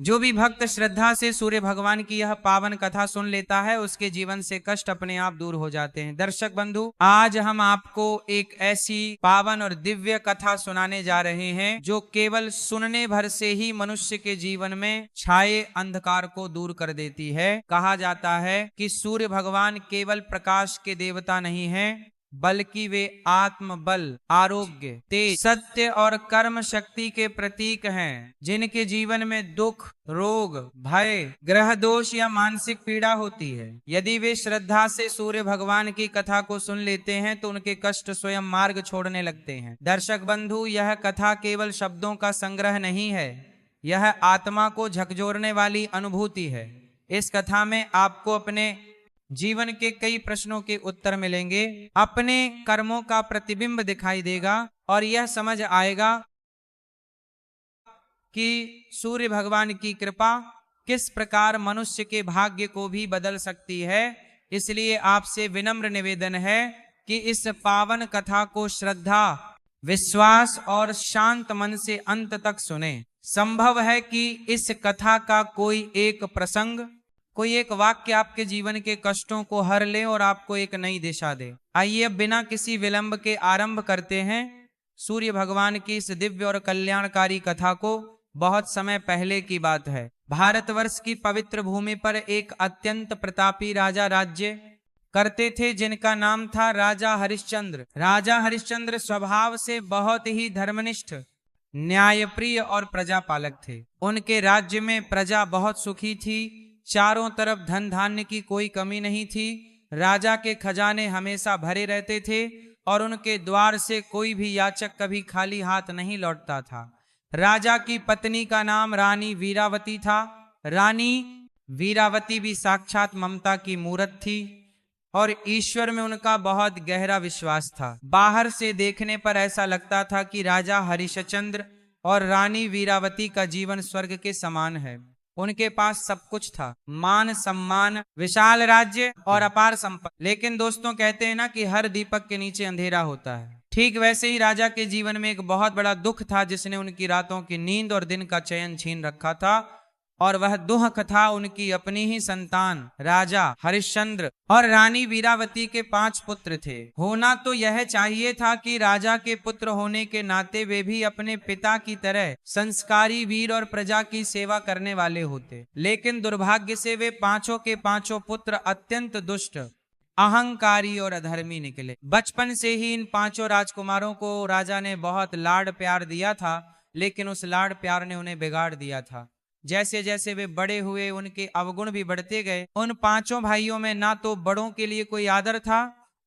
जो भी भक्त श्रद्धा से सूर्य भगवान की यह पावन कथा सुन लेता है उसके जीवन से कष्ट अपने आप दूर हो जाते हैं। दर्शक बंधु, आज हम आपको एक ऐसी पावन और दिव्य कथा सुनाने जा रहे हैं जो केवल सुनने भर से ही मनुष्य के जीवन में छाए अंधकार को दूर कर देती है। कहा जाता है कि सूर्य भगवान केवल प्रकाश के देवता नहीं है, बल्कि वे आत्म बल, आरोग्य, तेज, सत्य और कर्म शक्ति के प्रतीक हैं। जिनके जीवन में दुख, रोग, भय, ग्रह दोष या मानसिक पीड़ा होती है, यदि वे श्रद्धा से सूर्य भगवान की कथा को सुन लेते हैं तो उनके कष्ट स्वयं मार्ग छोड़ने लगते हैं। दर्शक बंधु, यह कथा केवल शब्दों का संग्रह नहीं है, यह आत्मा को झकझोरने वाली अनुभूति है। इस कथा में आपको अपने जीवन के कई प्रश्नों के उत्तर मिलेंगे, अपने कर्मों का प्रतिबिंब दिखाई देगा और यह समझ आएगा कि सूर्य भगवान की कृपा किस प्रकार मनुष्य के भाग्य को भी बदल सकती है। इसलिए आपसे विनम्र निवेदन है कि इस पावन कथा को श्रद्धा, विश्वास और शांत मन से अंत तक सुने। संभव है कि इस कथा का कोई एक प्रसंग, कोई एक वाक्य आपके जीवन के कष्टों को हर ले और आपको एक नई दिशा दे। आइए अब बिना किसी विलंब के आरंभ करते हैं सूर्य भगवान की इस दिव्य और कल्याणकारी कथा को। बहुत समय पहले की बात है, भारतवर्ष की पवित्र भूमि पर एक अत्यंत प्रतापी राजा राज्य करते थे, जिनका नाम था राजा हरिश्चंद्र। राजा हरिश्चंद्र स्वभाव से बहुत ही धर्मनिष्ठ, न्यायप्रिय और प्रजापालक थे। उनके राज्य में प्रजा बहुत सुखी थी, चारों तरफ धन धान्य की कोई कमी नहीं थी। राजा के खजाने हमेशा भरे रहते थे और उनके द्वार से कोई भी याचक कभी खाली हाथ नहीं लौटता था। राजा की पत्नी का नाम रानी वीरावती था। रानी वीरावती भी साक्षात ममता की मूरत थी और ईश्वर में उनका बहुत गहरा विश्वास था। बाहर से देखने पर ऐसा लगता था कि राजा हरिश्चंद्र और रानी वीरावती का जीवन स्वर्ग के समान है। उनके पास सब कुछ था, मान सम्मान, विशाल राज्य और अपार संपत्ति। लेकिन दोस्तों, कहते हैं ना कि हर दीपक के नीचे अंधेरा होता है। ठीक वैसे ही राजा के जीवन में एक बहुत बड़ा दुख था जिसने उनकी रातों की नींद और दिन का चयन छीन रखा था, और वह दुख था उनकी अपनी ही संतान राजा हरिश्चंद्र और रानी वीरावती के 5 पुत्र थे। होना तो यह चाहिए था कि राजा के पुत्र होने के नाते वे भी अपने पिता की तरह संस्कारी, वीर और प्रजा की सेवा करने वाले होते, लेकिन दुर्भाग्य से वे पांचों के पांचों पुत्र अत्यंत दुष्ट, अहंकारी और अधर्मी निकले। बचपन से ही इन 5 राजकुमारों को राजा ने बहुत लाड प्यार दिया था, लेकिन उस लाड प्यार ने उन्हें बिगाड़ दिया था। जैसे जैसे वे बड़े हुए उनके अवगुण भी बढ़ते गए। उन 5 भाइयों में ना तो बड़ों के लिए कोई आदर था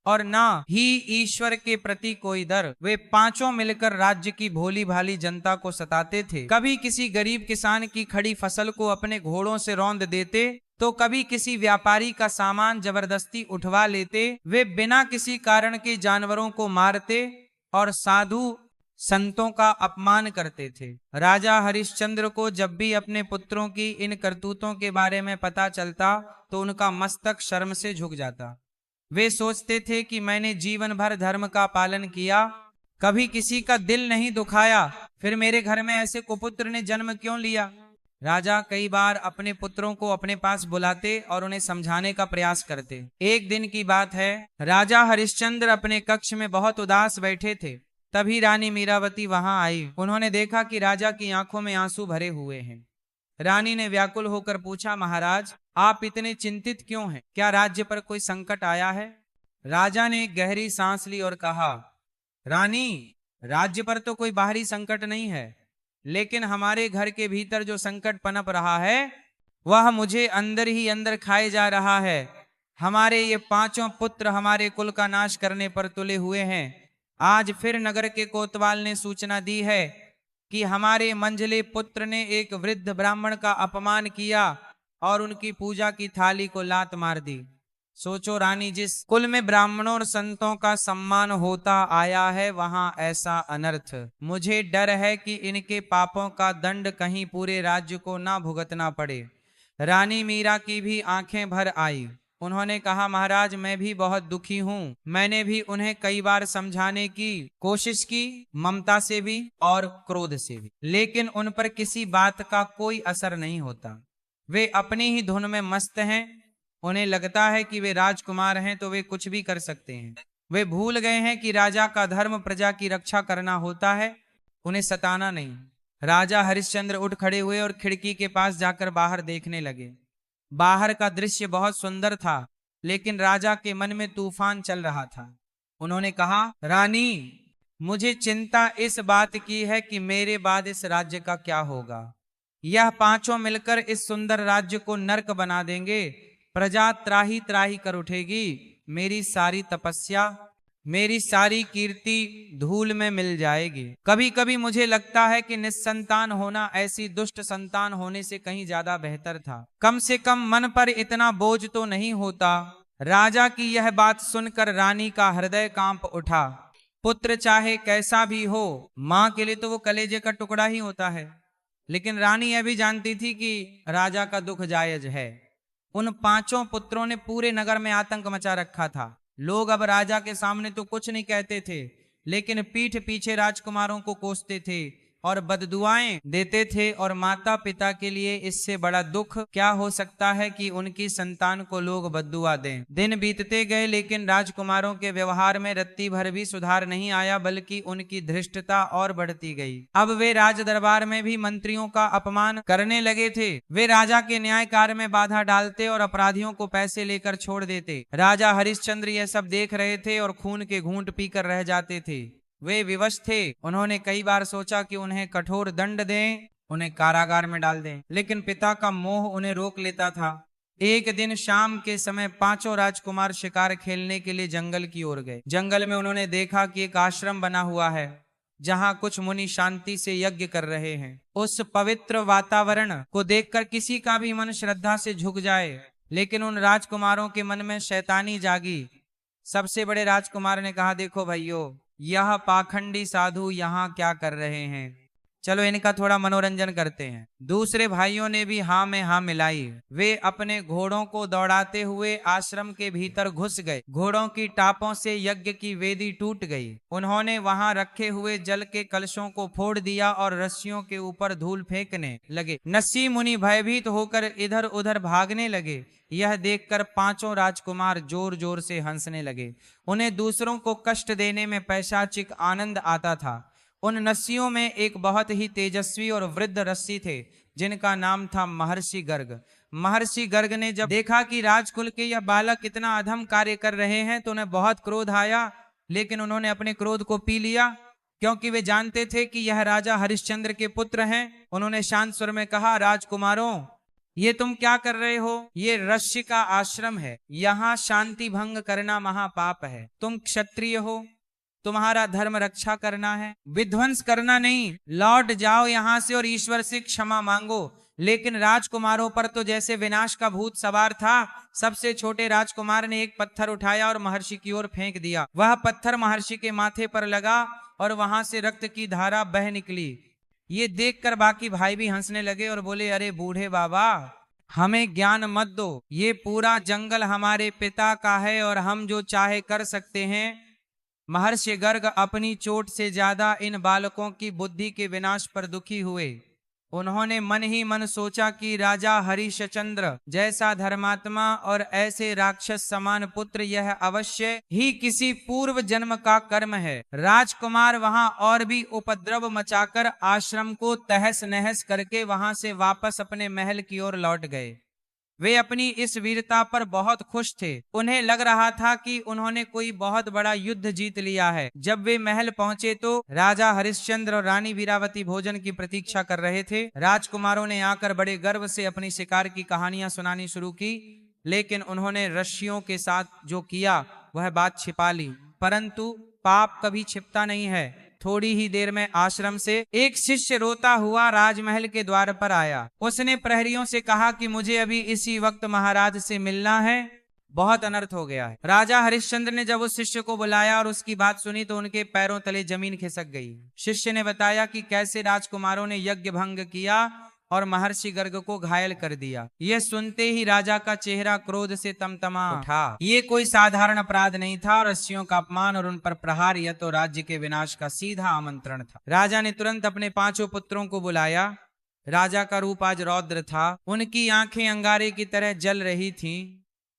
और ना ही ईश्वर के प्रति कोई डर। वे 5 मिलकर राज्य की भोली भाली जनता को सताते थे। कभी किसी गरीब किसान की खड़ी फसल को अपने घोड़ों से रौंद देते, तो कभी किसी व्यापारी का सामान जबरदस्ती उठवा लेते। वे बिना किसी कारण के जानवरों को मारते और साधु संतों का अपमान करते थे। राजा हरिश्चंद्र को जब भी अपने पुत्रों की इन करतूतों के बारे में पता चलता तो उनका मस्तक शर्म से झुक जाता। वे सोचते थे कि मैंने जीवन भर धर्म का पालन किया, कभी किसी का दिल नहीं दुखाया, फिर मेरे घर में ऐसे कुपुत्र ने जन्म क्यों लिया। राजा कई बार अपने पुत्रों को अपने पास बुलाते और उन्हें समझाने का प्रयास करते। एक दिन की बात है, राजा हरिश्चंद्र अपने कक्ष में बहुत उदास बैठे थे। तभी रानी मीरावती वहां आई। उन्होंने देखा कि राजा की आंखों में आंसू भरे हुए हैं। रानी ने व्याकुल होकर पूछा, महाराज, आप इतने चिंतित क्यों हैं? क्या राज्य पर कोई संकट आया है? राजा ने एक गहरी सांस ली और कहा, रानी, राज्य पर तो कोई बाहरी संकट नहीं है, लेकिन हमारे घर के भीतर जो संकट पनप रहा है वह मुझे अंदर ही अंदर खाए जा रहा है। हमारे ये 5 पुत्र हमारे कुल का नाश करने पर तुले हुए हैं। आज फिर नगर के कोतवाल ने सूचना दी है कि हमारे मंझले पुत्र ने एक वृद्ध ब्राह्मण का अपमान किया और उनकी पूजा की थाली को लात मार दी। सोचो रानी, जिस कुल में ब्राह्मणों और संतों का सम्मान होता आया है वहां ऐसा अनर्थ। मुझे डर है कि इनके पापों का दंड कहीं पूरे राज्य को ना भुगतना पड़े। रानी मीरा की भी आंखें भर आई। उन्होंने कहा, महाराज मैं भी बहुत दुखी हूँ। मैंने भी उन्हें कई बार समझाने की कोशिश की, ममता से भी और क्रोध से भी, लेकिन उन पर किसी बात का कोई असर नहीं होता। वे अपनी ही धुन में मस्त हैं। उन्हें लगता है कि वे राजकुमार हैं तो वे कुछ भी कर सकते हैं। वे भूल गए हैं कि राजा का धर्म प्रजा की रक्षा करना होता है, उन्हें सताना नहीं। राजा हरिश्चंद्र उठ खड़े हुए और खिड़की के पास जाकर बाहर देखने लगे। बाहर का दृश्य बहुत सुंदर था, लेकिन राजा के मन में तूफान चल रहा था। उन्होंने कहा, रानी, मुझे चिंता इस बात की है कि मेरे बाद इस राज्य का क्या होगा। यह पांचों मिलकर इस सुंदर राज्य को नरक बना देंगे। प्रजा त्राही त्राही कर उठेगी। मेरी सारी तपस्या, मेरी सारी कीर्ति धूल में मिल जाएगी। कभी कभी मुझे लगता है कि निस्संतान होना ऐसी दुष्ट संतान होने से कहीं ज्यादा बेहतर था। कम से कम मन पर इतना बोझ तो नहीं होता। राजा की यह बात सुनकर रानी का हृदय कांप उठा। पुत्र चाहे कैसा भी हो, मां के लिए तो वो कलेजे का टुकड़ा ही होता है। लेकिन रानी यह भी जानती थी कि राजा का दुख जायज है। उन पांचों पुत्रों ने पूरे नगर में आतंक मचा रखा था। लोग अब राजा के सामने तो कुछ नहीं कहते थे, लेकिन पीठ पीछे राजकुमारों को कोसते थे और बददुआएं देते थे। और माता पिता के लिए इससे बड़ा दुख क्या हो सकता है कि उनकी संतान को लोग बद्दुआ दें। दिन बीतते गए, लेकिन राजकुमारों के व्यवहार में रत्ती भर भी सुधार नहीं आया, बल्कि उनकी धृष्टता और बढ़ती गई। अब वे राज दरबार में भी मंत्रियों का अपमान करने लगे थे। वे राजा के न्याय कार्य में बाधा डालते और अपराधियों को पैसे लेकर छोड़ देते। राजा हरिश्चंद्र यह सब देख रहे थे और खून के घूंट पीकर रह जाते थे। वे विवश थे। उन्होंने कई बार सोचा कि उन्हें कठोर दंड दें, उन्हें कारागार में डाल दें, लेकिन पिता का मोह उन्हें रोक लेता था। एक दिन शाम के समय पांचों राजकुमार शिकार खेलने के लिए जंगल की ओर गए। जंगल में उन्होंने देखा कि एक आश्रम बना हुआ है, जहां कुछ मुनि शांति से यज्ञ कर रहे हैं। उस पवित्र वातावरण को देखकर किसी का भी मन श्रद्धा से झुक जाए, लेकिन उन राजकुमारों के मन में शैतानी जागी। सबसे बड़े राजकुमार ने कहा, देखो भाइयों, यह पाखंडी साधु यहाँ क्या कर रहे हैं, चलो इनका थोड़ा मनोरंजन करते हैं। दूसरे भाइयों ने भी हाँ में हाँ मिलाई। वे अपने घोड़ों को दौड़ाते हुए आश्रम के भीतर घुस गए। घोड़ों की टापों से यज्ञ की वेदी टूट गई। उन्होंने वहां रखे हुए जल के कलशों को फोड़ दिया और रस्सियों के ऊपर धूल फेंकने लगे। नसी मुनि भयभीत होकर इधर उधर भागने लगे। यह देखकर पांचों राजकुमार जोर जोर से हंसने लगे। उन्हें दूसरों को कष्ट देने में पैशाचिक आनंद आता था। उन नस्सियों में एक बहुत ही तेजस्वी और वृद्ध रस्सी थे, जिनका नाम था महर्षि गर्ग। महर्षि गर्ग ने जब देखा कि राजकुल के यह बालक इतना अधम कार्य कर रहे हैं, तो उन्हें बहुत क्रोध आया, लेकिन उन्होंने अपने क्रोध को पी लिया, क्योंकि वे जानते थे कि यह राजा हरिश्चंद्र के पुत्र हैं। उन्होंने शांत स्वर में कहा, राजकुमारों, ये तुम क्या कर रहे हो? ये ऋषि का आश्रम है, यहाँ शांति भंग करना महापाप है। तुम क्षत्रिय हो, तुम्हारा धर्म रक्षा करना है, विध्वंस करना नहीं। लौट जाओ यहाँ से और ईश्वर से क्षमा मांगो। लेकिन राजकुमारों पर तो जैसे विनाश का भूत सवार था। सबसे छोटे राजकुमार ने एक पत्थर उठाया और महर्षि की ओर फेंक दिया। वह पत्थर महर्षि के माथे पर लगा और वहां से रक्त की धारा बह निकली। ये देखकर बाकी भाई भी हंसने लगे और बोले, अरे बूढ़े बाबा, हमें ज्ञान मत दो। ये पूरा जंगल हमारे पिता का है और हम जो चाहे कर सकते हैं। महर्षि गर्ग अपनी चोट से ज्यादा इन बालकों की बुद्धि के विनाश पर दुखी हुए। उन्होंने मन ही मन सोचा कि राजा हरिश्चंद्र जैसा धर्मात्मा और ऐसे राक्षस समान पुत्र यह अवश्य ही किसी पूर्व जन्म का कर्म है। राजकुमार वहां और भी उपद्रव मचाकर आश्रम को तहस नहस करके वहां से वापस अपने महल की ओर लौट गए। वे अपनी इस वीरता पर बहुत खुश थे। उन्हें लग रहा था कि उन्होंने कोई बहुत बड़ा युद्ध जीत लिया है। जब वे महल पहुंचे तो राजा हरिश्चंद्र और रानी वीरावती भोजन की प्रतीक्षा कर रहे थे। राजकुमारों ने आकर बड़े गर्व से अपनी शिकार की कहानियां सुनानी शुरू की, लेकिन उन्होंने ऋषियों के साथ जो किया वह बात छिपा ली। परंतु पाप कभी छिपता नहीं है। थोड़ी ही देर में आश्रम से एक शिष्य रोता हुआ राजमहल के द्वार पर आया। उसने प्रहरियों से कहा कि मुझे अभी इसी वक्त महाराज से मिलना है, बहुत अनर्थ हो गया है। राजा हरिश्चंद्र ने जब उस शिष्य को बुलाया और उसकी बात सुनी तो उनके पैरों तले जमीन खिसक गई। शिष्य ने बताया कि कैसे राजकुमारों ने यज्ञ भंग किया और महर्षि गर्ग को घायल कर दिया। यह सुनते ही राजा का चेहरा क्रोध से तमतमा उठा। ये कोई साधारण अपराध नहीं था और ऋषियों का अपमान और उन पर प्रहार, यह तो राज्य के विनाश का सीधा आमंत्रण था। राजा ने तुरंत अपने 5 पुत्रों को बुलाया। राजा का रूप आज रौद्र था, उनकी आंखें अंगारे की तरह जल रही थीं।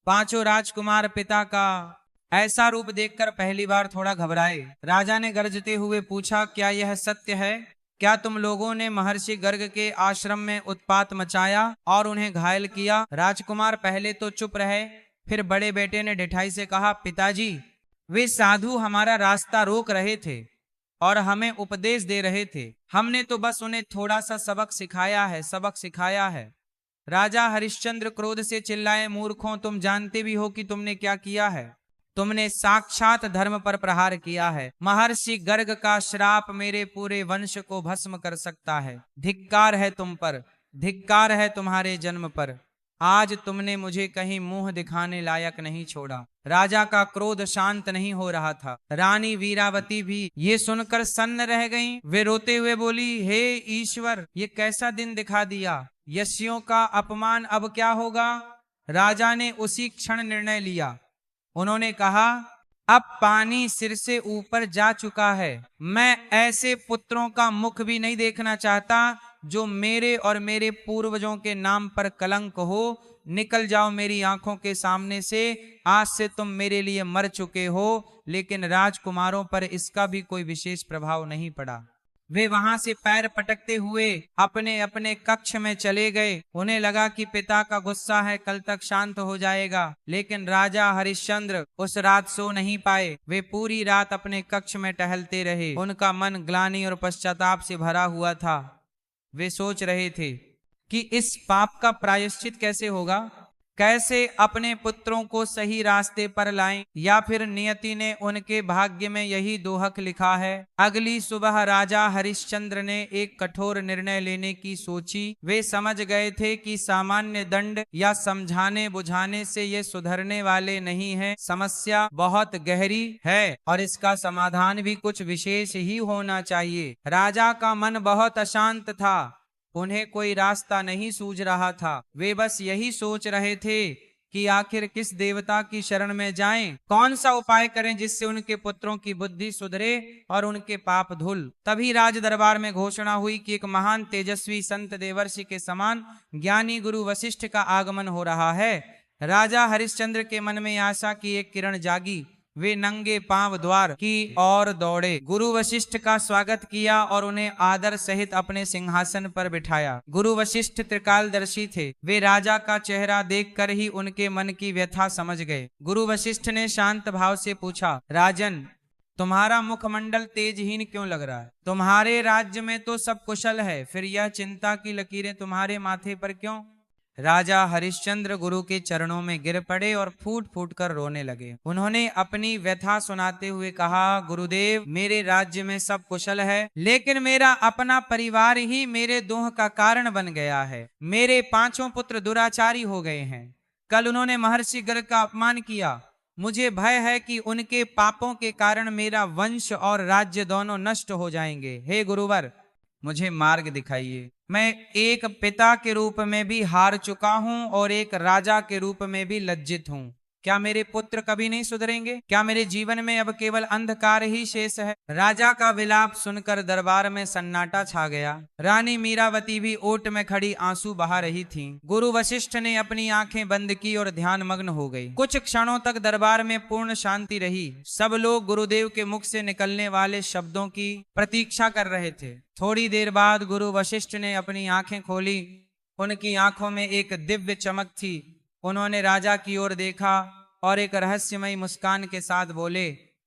5 राजकुमार पिता का ऐसा रूप देखकर पहली बार थोड़ा घबराए। राजा ने गरजते हुए पूछा, क्या यह सत्य है? क्या तुम लोगों ने महर्षि गर्ग के आश्रम में उत्पात मचाया और उन्हें घायल किया? राजकुमार पहले तो चुप रहे, फिर बड़े बेटे ने ढिठाई से कहा, पिताजी, वे साधु हमारा रास्ता रोक रहे थे और हमें उपदेश दे रहे थे। हमने तो बस उन्हें थोड़ा सा सबक सिखाया है। राजा हरिश्चंद्र क्रोध से चिल्लाए, मूर्खों, तुम जानते भी हो कि तुमने क्या किया है। तुमने साक्षात धर्म पर प्रहार किया है। महर्षि गर्ग का श्राप मेरे पूरे वंश को भस्म कर सकता है। धिक्कार है तुम पर, धिक्कार है तुम्हारे जन्म पर। आज तुमने मुझे कहीं मुंह दिखाने लायक नहीं छोड़ा। राजा का क्रोध शांत नहीं हो रहा था। रानी वीरावती भी ये सुनकर सन्न रह गईं। वे रोते हुए बोली, हे ईश्वर, ये कैसा दिन दिखा दिया। यशियों का अपमान अब क्या होगा? राजा ने उसी क्षण निर्णय लिया। उन्होंने कहा, अब पानी सिर से ऊपर जा चुका है। मैं ऐसे पुत्रों का मुख भी नहीं देखना चाहता जो मेरे और मेरे पूर्वजों के नाम पर कलंक हो। निकल जाओ मेरी आंखों के सामने से। आज से तुम मेरे लिए मर चुके हो। लेकिन राजकुमारों पर इसका भी कोई विशेष प्रभाव नहीं पड़ा। वे वहां से पैर पटकते हुए अपने अपने कक्ष में चले गए। उन्हें लगा कि पिता का गुस्सा है, कल तक शांत हो जाएगा। लेकिन राजा हरिश्चंद्र उस रात सो नहीं पाए। वे पूरी रात अपने कक्ष में टहलते रहे। उनका मन ग्लानि और पश्चाताप से भरा हुआ था। वे सोच रहे थे कि इस पाप का प्रायश्चित कैसे होगा, कैसे अपने पुत्रों को सही रास्ते पर लाएं, या फिर नियति ने उनके भाग्य में यही दोहक लिखा है। अगली सुबह राजा हरिश्चंद्र ने एक कठोर निर्णय लेने की सोची। वे समझ गए थे कि सामान्य दंड या समझाने बुझाने से ये सुधरने वाले नहीं है। समस्या बहुत गहरी है और इसका समाधान भी कुछ विशेष ही होना चाहिए। राजा का मन बहुत अशांत था। उन्हें कोई रास्ता नहीं सूझ रहा था। वे बस यही सोच रहे थे कि आखिर किस देवता की शरण में जाएं, कौन सा उपाय करें जिससे उनके पुत्रों की बुद्धि सुधरे और उनके पाप धुल। तभी राज दरबार में घोषणा हुई कि एक महान तेजस्वी संत देवर्षि के समान ज्ञानी गुरु वशिष्ठ का आगमन हो रहा है। राजा हरिश्चंद्र के मन में आशा की एक किरण जागी। वे नंगे पांव द्वार की ओर दौड़े। गुरु वशिष्ठ का स्वागत किया और उन्हें आदर सहित अपने सिंहासन पर बिठाया। गुरु वशिष्ठ त्रिकालदर्शी थे। वे राजा का चेहरा देखकर ही उनके मन की व्यथा समझ गए। गुरु वशिष्ठ ने शांत भाव से पूछा, राजन, तुम्हारा मुखमंडल तेजहीन क्यों लग रहा है? तुम्हारे राज्य में तो सब कुशल है, फिर यह चिंता की लकीरें तुम्हारे माथे पर क्यों? राजा हरिश्चंद्र गुरु के चरणों में गिर पड़े और फूट फूट कर रोने लगे। उन्होंने अपनी व्यथा सुनाते हुए कहा, गुरुदेव, मेरे राज्य में सब कुशल है, लेकिन मेरा अपना परिवार ही मेरे दोह का कारण बन गया है। मेरे 5 पुत्र दुराचारी हो गए हैं। कल उन्होंने महर्षि गर्ग का अपमान किया। मुझे भय है कि उनके पापों के कारण मेरा वंश और राज्य दोनों नष्ट हो जाएंगे। हे गुरुवर, मुझे मार्ग दिखाइए। मैं एक पिता के रूप में भी हार चुका हूं और एक राजा के रूप में भी लज्जित हूं। क्या मेरे पुत्र कभी नहीं सुधरेंगे? क्या मेरे जीवन में अब केवल अंधकार ही शेष है? राजा का विलाप सुनकर दरबार में सन्नाटा छा गया। रानी मीरावती भी ओट में खड़ी आंसू बहा रही थीं। गुरु वशिष्ठ ने अपनी आंखें बंद की और ध्यान मग्न हो गई। कुछ क्षणों तक दरबार में पूर्ण शांति रही। सब लोग गुरुदेव के मुख से निकलने वाले शब्दों की प्रतीक्षा कर रहे थे। थोड़ी देर बाद गुरु वशिष्ठ ने अपनी आंखें खोली। उनकी आंखों में एक दिव्य चमक थी। उन्होंने राजा की ओर देखा और एक रहस्यमयी मुस्कान के साथ बोले,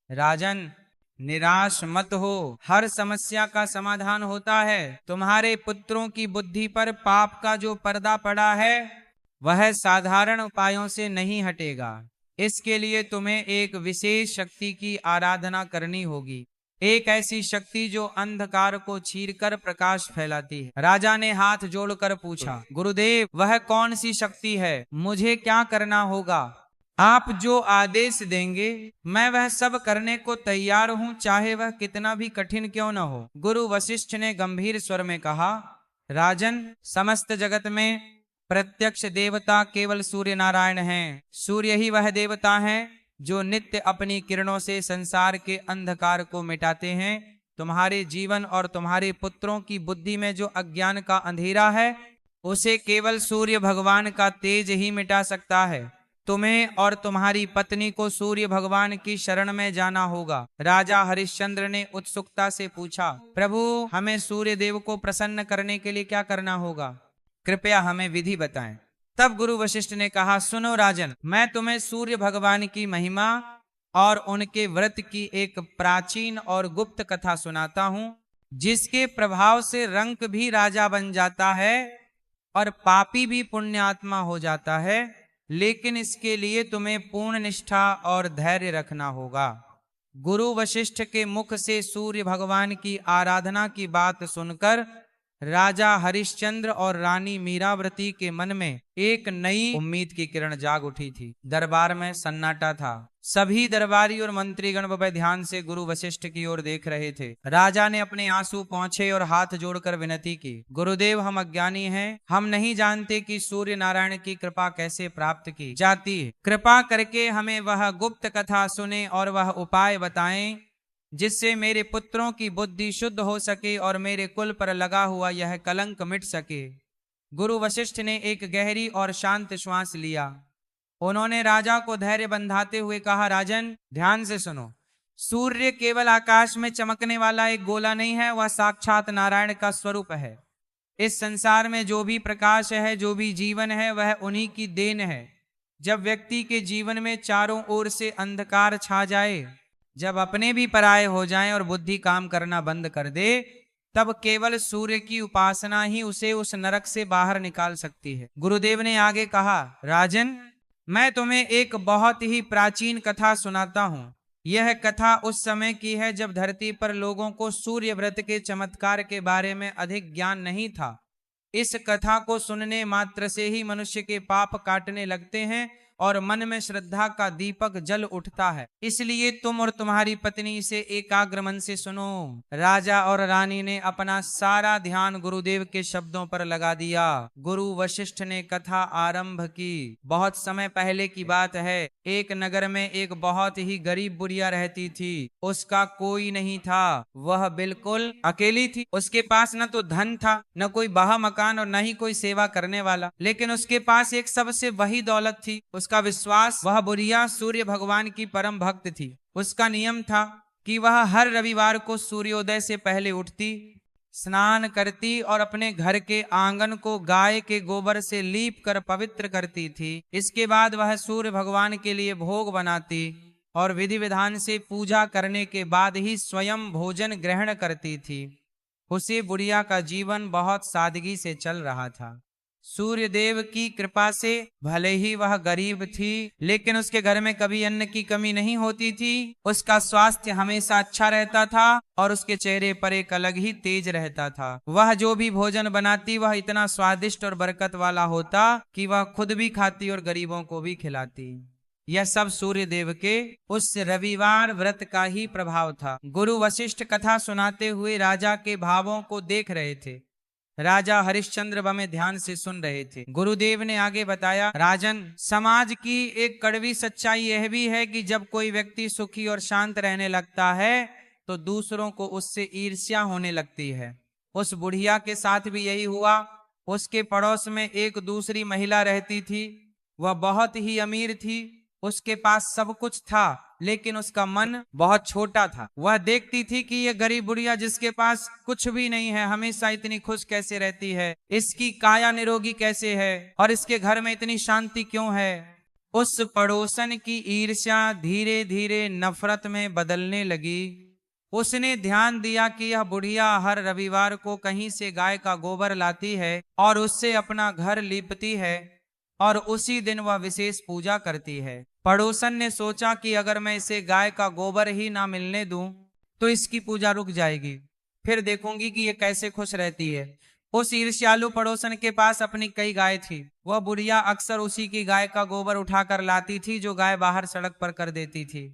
राजन, निराश मत हो, हर समस्या का समाधान होता है। तुम्हारे पुत्रों की बुद्धि पर पाप का जो पर्दा पड़ा है वह साधारण उपायों से नहीं हटेगा। इसके लिए तुम्हें एक विशेष शक्ति की आराधना करनी होगी, एक ऐसी शक्ति जो अंधकार को चीरकर प्रकाश फैलाती है। राजा ने हाथ जोड़कर पूछा, गुरुदेव, वह कौन सी शक्ति है? मुझे क्या करना होगा? आप जो आदेश देंगे मैं वह सब करने को तैयार हूं, चाहे वह कितना भी कठिन क्यों न हो। गुरु वशिष्ठ ने गंभीर स्वर में कहा, राजन, समस्त जगत में प्रत्यक्ष देवता केवल सूर्य नारायण हैं। सूर्य ही वह देवता हैं जो नित्य अपनी किरणों से संसार के अंधकार को मिटाते हैं। तुम्हारे जीवन और तुम्हारे पुत्रों की बुद्धि में जो अज्ञान का अंधेरा है, उसे केवल सूर्य भगवान का तेज ही मिटा सकता है। तुम्हें और तुम्हारी पत्नी को सूर्य भगवान की शरण में जाना होगा। राजा हरिश्चंद्र ने उत्सुकता से पूछा, प्रभु, हमें सूर्य देव को प्रसन्न करने के लिए क्या करना होगा? कृपया हमें विधि बताएं। तब गुरु वशिष्ठ ने कहा, सुनो राजन, मैं तुम्हें सूर्य भगवान की महिमा और उनके व्रत की एक प्राचीन और गुप्त कथा सुनाता हूं, जिसके प्रभाव से रंक भी राजा बन जाता है और पापी भी पुण्यात्मा हो जाता है। लेकिन इसके लिए तुम्हें पूर्ण निष्ठा और धैर्य रखना होगा। गुरु वशिष्ठ के मुख से सूर्य भगवान की आराधना की बात सुनकर राजा हरिश्चंद्र और रानी मीरावती के मन में एक नई उम्मीद की किरण जाग उठी थी। दरबार में सन्नाटा था। सभी दरबारी और मंत्रीगण वह ध्यान से गुरु वशिष्ठ की ओर देख रहे थे। राजा ने अपने आंसू पोंछे और हाथ जोड़कर विनती की, गुरुदेव, हम अज्ञानी हैं, हम नहीं जानते कि सूर्य नारायण की कृपा कैसे प्राप्त की जाती है। कृपा करके हमें वह गुप्त कथा सुने और वह उपाय बताएं जिससे मेरे पुत्रों की बुद्धि शुद्ध हो सके और मेरे कुल पर लगा हुआ यह कलंक मिट सके। गुरु वशिष्ठ ने एक गहरी और शांत श्वास लिया। उन्होंने राजा को धैर्य बंधाते हुए कहा, राजन, ध्यान से सुनो। सूर्य केवल आकाश में चमकने वाला एक गोला नहीं है, वह साक्षात नारायण का स्वरूप है। इस संसार में जो भी प्रकाश है, जो भी जीवन है, वह उन्हीं की देन है। जब व्यक्ति के जीवन में चारों ओर से अंधकार छा जाए, जब अपने भी पराये हो जाएं और बुद्धि काम करना बंद कर दे, तब केवल सूर्य की उपासना ही उसे उस नरक से बाहर निकाल सकती है। गुरुदेव ने आगे कहा, राजन, मैं तुम्हें एक बहुत ही प्राचीन कथा सुनाता हूँ। यह कथा उस समय की है जब धरती पर लोगों को सूर्य व्रत के चमत्कार के बारे में अधिक ज्ञान नहीं था। इस कथा को सुनने मात्र से ही मनुष्य के पाप काटने लगते हैं और मन में श्रद्धा का दीपक जल उठता है। इसलिए तुम और तुम्हारी पत्नी इसे एकाग्र मन से सुनो। राजा और रानी ने अपना सारा ध्यान गुरुदेव के शब्दों पर लगा दिया। गुरु वशिष्ठ ने कथा आरंभ की। बहुत समय पहले की बात है। एक नगर में एक बहुत ही गरीब बुढ़िया रहती थी। उसका कोई नहीं था, वह बिल्कुल अकेली थी। उसके पास न तो धन था, न कोई बहा मकान और न ही कोई सेवा करने वाला, लेकिन उसके पास एक सबसे वही दौलत थी, उसका विश्वास। वह बुढ़िया सूर्य भगवान की परम भक्त थी। उसका नियम था कि वह हर रविवार को सूर्योदय से पहले उठती, स्नान करती और अपने घर के आंगन को गाय के गोबर से लीप कर पवित्र करती थी। इसके बाद वह सूर्य भगवान के लिए भोग बनाती और विधि विधान से पूजा करने के बाद ही स्वयं भोजन ग्रहण करती थी। उसे बुढ़िया का जीवन बहुत सादगी से चल रहा था। सूर्य देव की कृपा से भले ही वह गरीब थी, लेकिन उसके घर में कभी अन्न की कमी नहीं होती थी। उसका स्वास्थ्य हमेशा अच्छा रहता था और उसके चेहरे पर एक अलग ही तेज रहता था। वह जो भी भोजन बनाती वह इतना स्वादिष्ट और बरकत वाला होता कि वह खुद भी खाती और गरीबों को भी खिलाती। यह सब सूर्य देव के उस रविवार व्रत का ही प्रभाव था। गुरु वशिष्ठ कथा सुनाते हुए राजा के भावों को देख रहे थे। राजा हरिश्चंद्र वह में ध्यान से सुन रहे थे। गुरुदेव ने आगे बताया, राजन, समाज की एक कड़वी सच्चाई यह भी है कि जब कोई व्यक्ति सुखी और शांत रहने लगता है तो दूसरों को उससे ईर्ष्या होने लगती है। उस बुढ़िया के साथ भी यही हुआ। उसके पड़ोस में एक दूसरी महिला रहती थी। वह बहुत ही अमीर थी, उसके पास सब कुछ था, लेकिन उसका मन बहुत छोटा था। वह देखती थी कि यह गरीब बुढ़िया जिसके पास कुछ भी नहीं है हमेशा इतनी खुश कैसे रहती है, इसकी काया निरोगी कैसे है और इसके घर में इतनी शांति क्यों है। उस पड़ोसन की ईर्ष्या धीरे धीरे नफरत में बदलने लगी। उसने ध्यान दिया कि यह बुढ़िया हर रविवार को कहीं से गाय का गोबर लाती है और उससे अपना घर लीपती है और उसी दिन वह विशेष पूजा करती है। पड़ोसन ने सोचा कि अगर मैं इसे गाय का गोबर ही ना मिलने दूं तो इसकी पूजा रुक जाएगी, फिर देखूंगी कि ये कैसे खुश रहती है। उस ईर्ष्यालु पड़ोसन के पास अपनी कई गाय थी। वह बुढ़िया अक्सर उसी की गाय का गोबर उठाकर लाती थी जो गाय बाहर सड़क पर कर देती थी।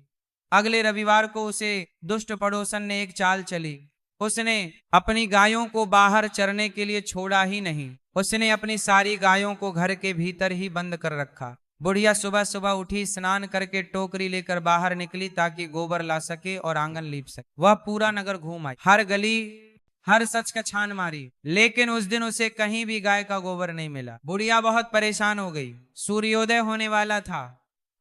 अगले रविवार को उसे दुष्ट पड़ोसन ने एक चाल चली। उसने अपनी गायों को बाहर चरने के लिए छोड़ा ही नहीं। उसने अपनी सारी गायों को घर के भीतर ही बंद कर रखा। बुढ़िया सुबह सुबह उठी, स्नान करके टोकरी लेकर बाहर निकली ताकि गोबर ला सके और आंगन लीप सके। वह पूरा नगर घूम आई, हर गली हर सच का छान मारी, लेकिन उस दिन उसे कहीं भी गाय का गोबर नहीं मिला। बुढ़िया बहुत परेशान हो गई। सूर्योदय होने वाला था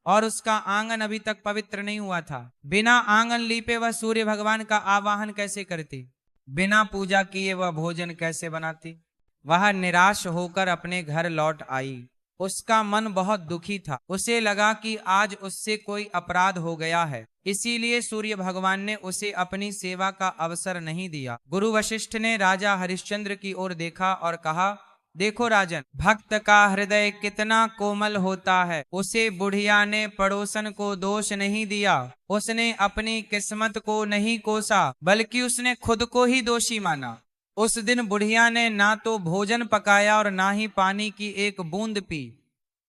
और उसका आंगन अभी तक पवित्र नहीं हुआ था। बिना आंगन लीपे वह सूर्य भगवान का आवाहन कैसे करती? बिना पूजा किए वह भोजन कैसे बनाती? वह निराश होकर अपने घर लौट आई। उसका मन बहुत दुखी था। उसे लगा कि आज उससे कोई अपराध हो गया है, इसीलिए सूर्य भगवान ने उसे अपनी सेवा का अवसर नहीं दिया। गुरु वशिष्ठ ने राजा हरिश्चंद्र की ओर देखा और कहा, देखो राजन, भक्त का हृदय कितना कोमल होता है। उसे बुढ़िया ने पड़ोसन को दोष नहीं दिया, उसने अपनी किस्मत को नहीं कोसा, बल्कि उसने खुद को ही दोषी माना। उस दिन बुढ़िया ने ना तो भोजन पकाया और ना ही पानी की एक बूंद पी।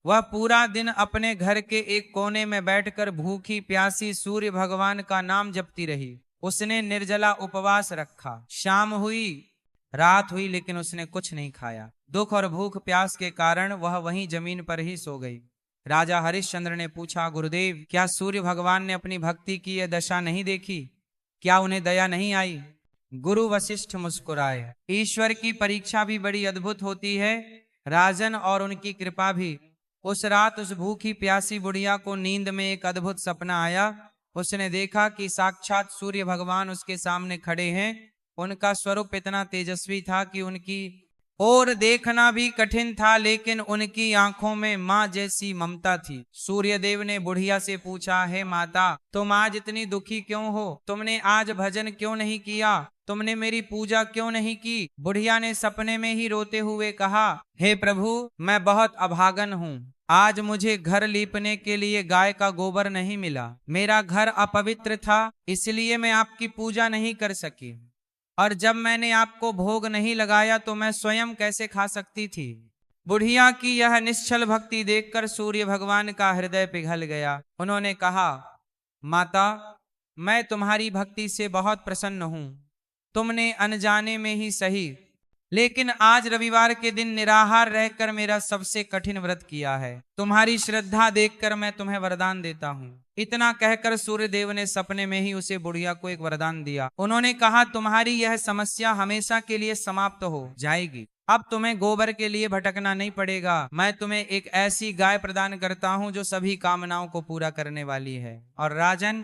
वह पूरा दिन अपने घर के एक कोने में बैठकर भूखी प्यासी सूर्य भगवान का नाम जपती रही। उसने निर्जला उपवास रखा। शाम हुई, रात हुई, लेकिन उसने कुछ नहीं खाया। दुख और भूख प्यास के कारण वह वहीं जमीन पर ही सो गई। राजा हरिश्चंद्र ने पूछा, गुरुदेव, क्या सूर्य भगवान ने अपनी भक्ति की यह दशा नहीं देखी? क्या उन्हें दया नहीं आई? गुरु वशिष्ठ मुस्कुराए। ईश्वर की परीक्षा भी बड़ी अद्भुत होती है राजन, और उनकी कृपा भी। उस रात उस भूखी प्यासी बुढ़िया को नींद में एक अद्भुत सपना आया। उसने देखा कि साक्षात सूर्य भगवान उसके सामने खड़े हैं। उनका स्वरूप इतना तेजस्वी था कि उनकी ओर देखना भी कठिन था, लेकिन उनकी आंखों में माँ जैसी ममता थी। सूर्य देव ने बुढ़िया से पूछा, हे माता, तुम आज इतनी दुखी क्यों हो? तुमने आज भजन क्यों नहीं किया? तुमने मेरी पूजा क्यों नहीं की? बुढ़िया ने सपने में ही रोते हुए कहा, हे प्रभु, मैं बहुत अभागन हूँ। आज मुझे घर लीपने के लिए गाय का गोबर नहीं मिला। मेरा घर अपवित्र था, इसलिए मैं आपकी पूजा नहीं कर सकी। और जब मैंने आपको भोग नहीं लगाया तो मैं स्वयं कैसे खा सकती थी? बुढ़िया की यह निश्चल भक्ति देखकर सूर्य भगवान का हृदय पिघल गया। उन्होंने कहा, माता, मैं तुम्हारी भक्ति से बहुत प्रसन्न हूँ। तुमने अनजाने में ही सही, लेकिन आज रविवार के दिन निराहार रहकर मेरा सबसे कठिन व्रत किया है। तुम्हारी श्रद्धा देखकर मैं तुम्हें वरदान देता हूँ। इतना कहकर सूर्यदेव ने सपने में ही उसे बुढ़िया को एक वरदान दिया। उन्होंने कहा, तुम्हारी यह समस्या हमेशा के लिए समाप्त हो जाएगी। अब तुम्हें गोबर के लिए भटकना नहीं पड़ेगा। मैं तुम्हें एक ऐसी गाय प्रदान करता हूँ जो सभी कामनाओं को पूरा करने वाली है। और राजन,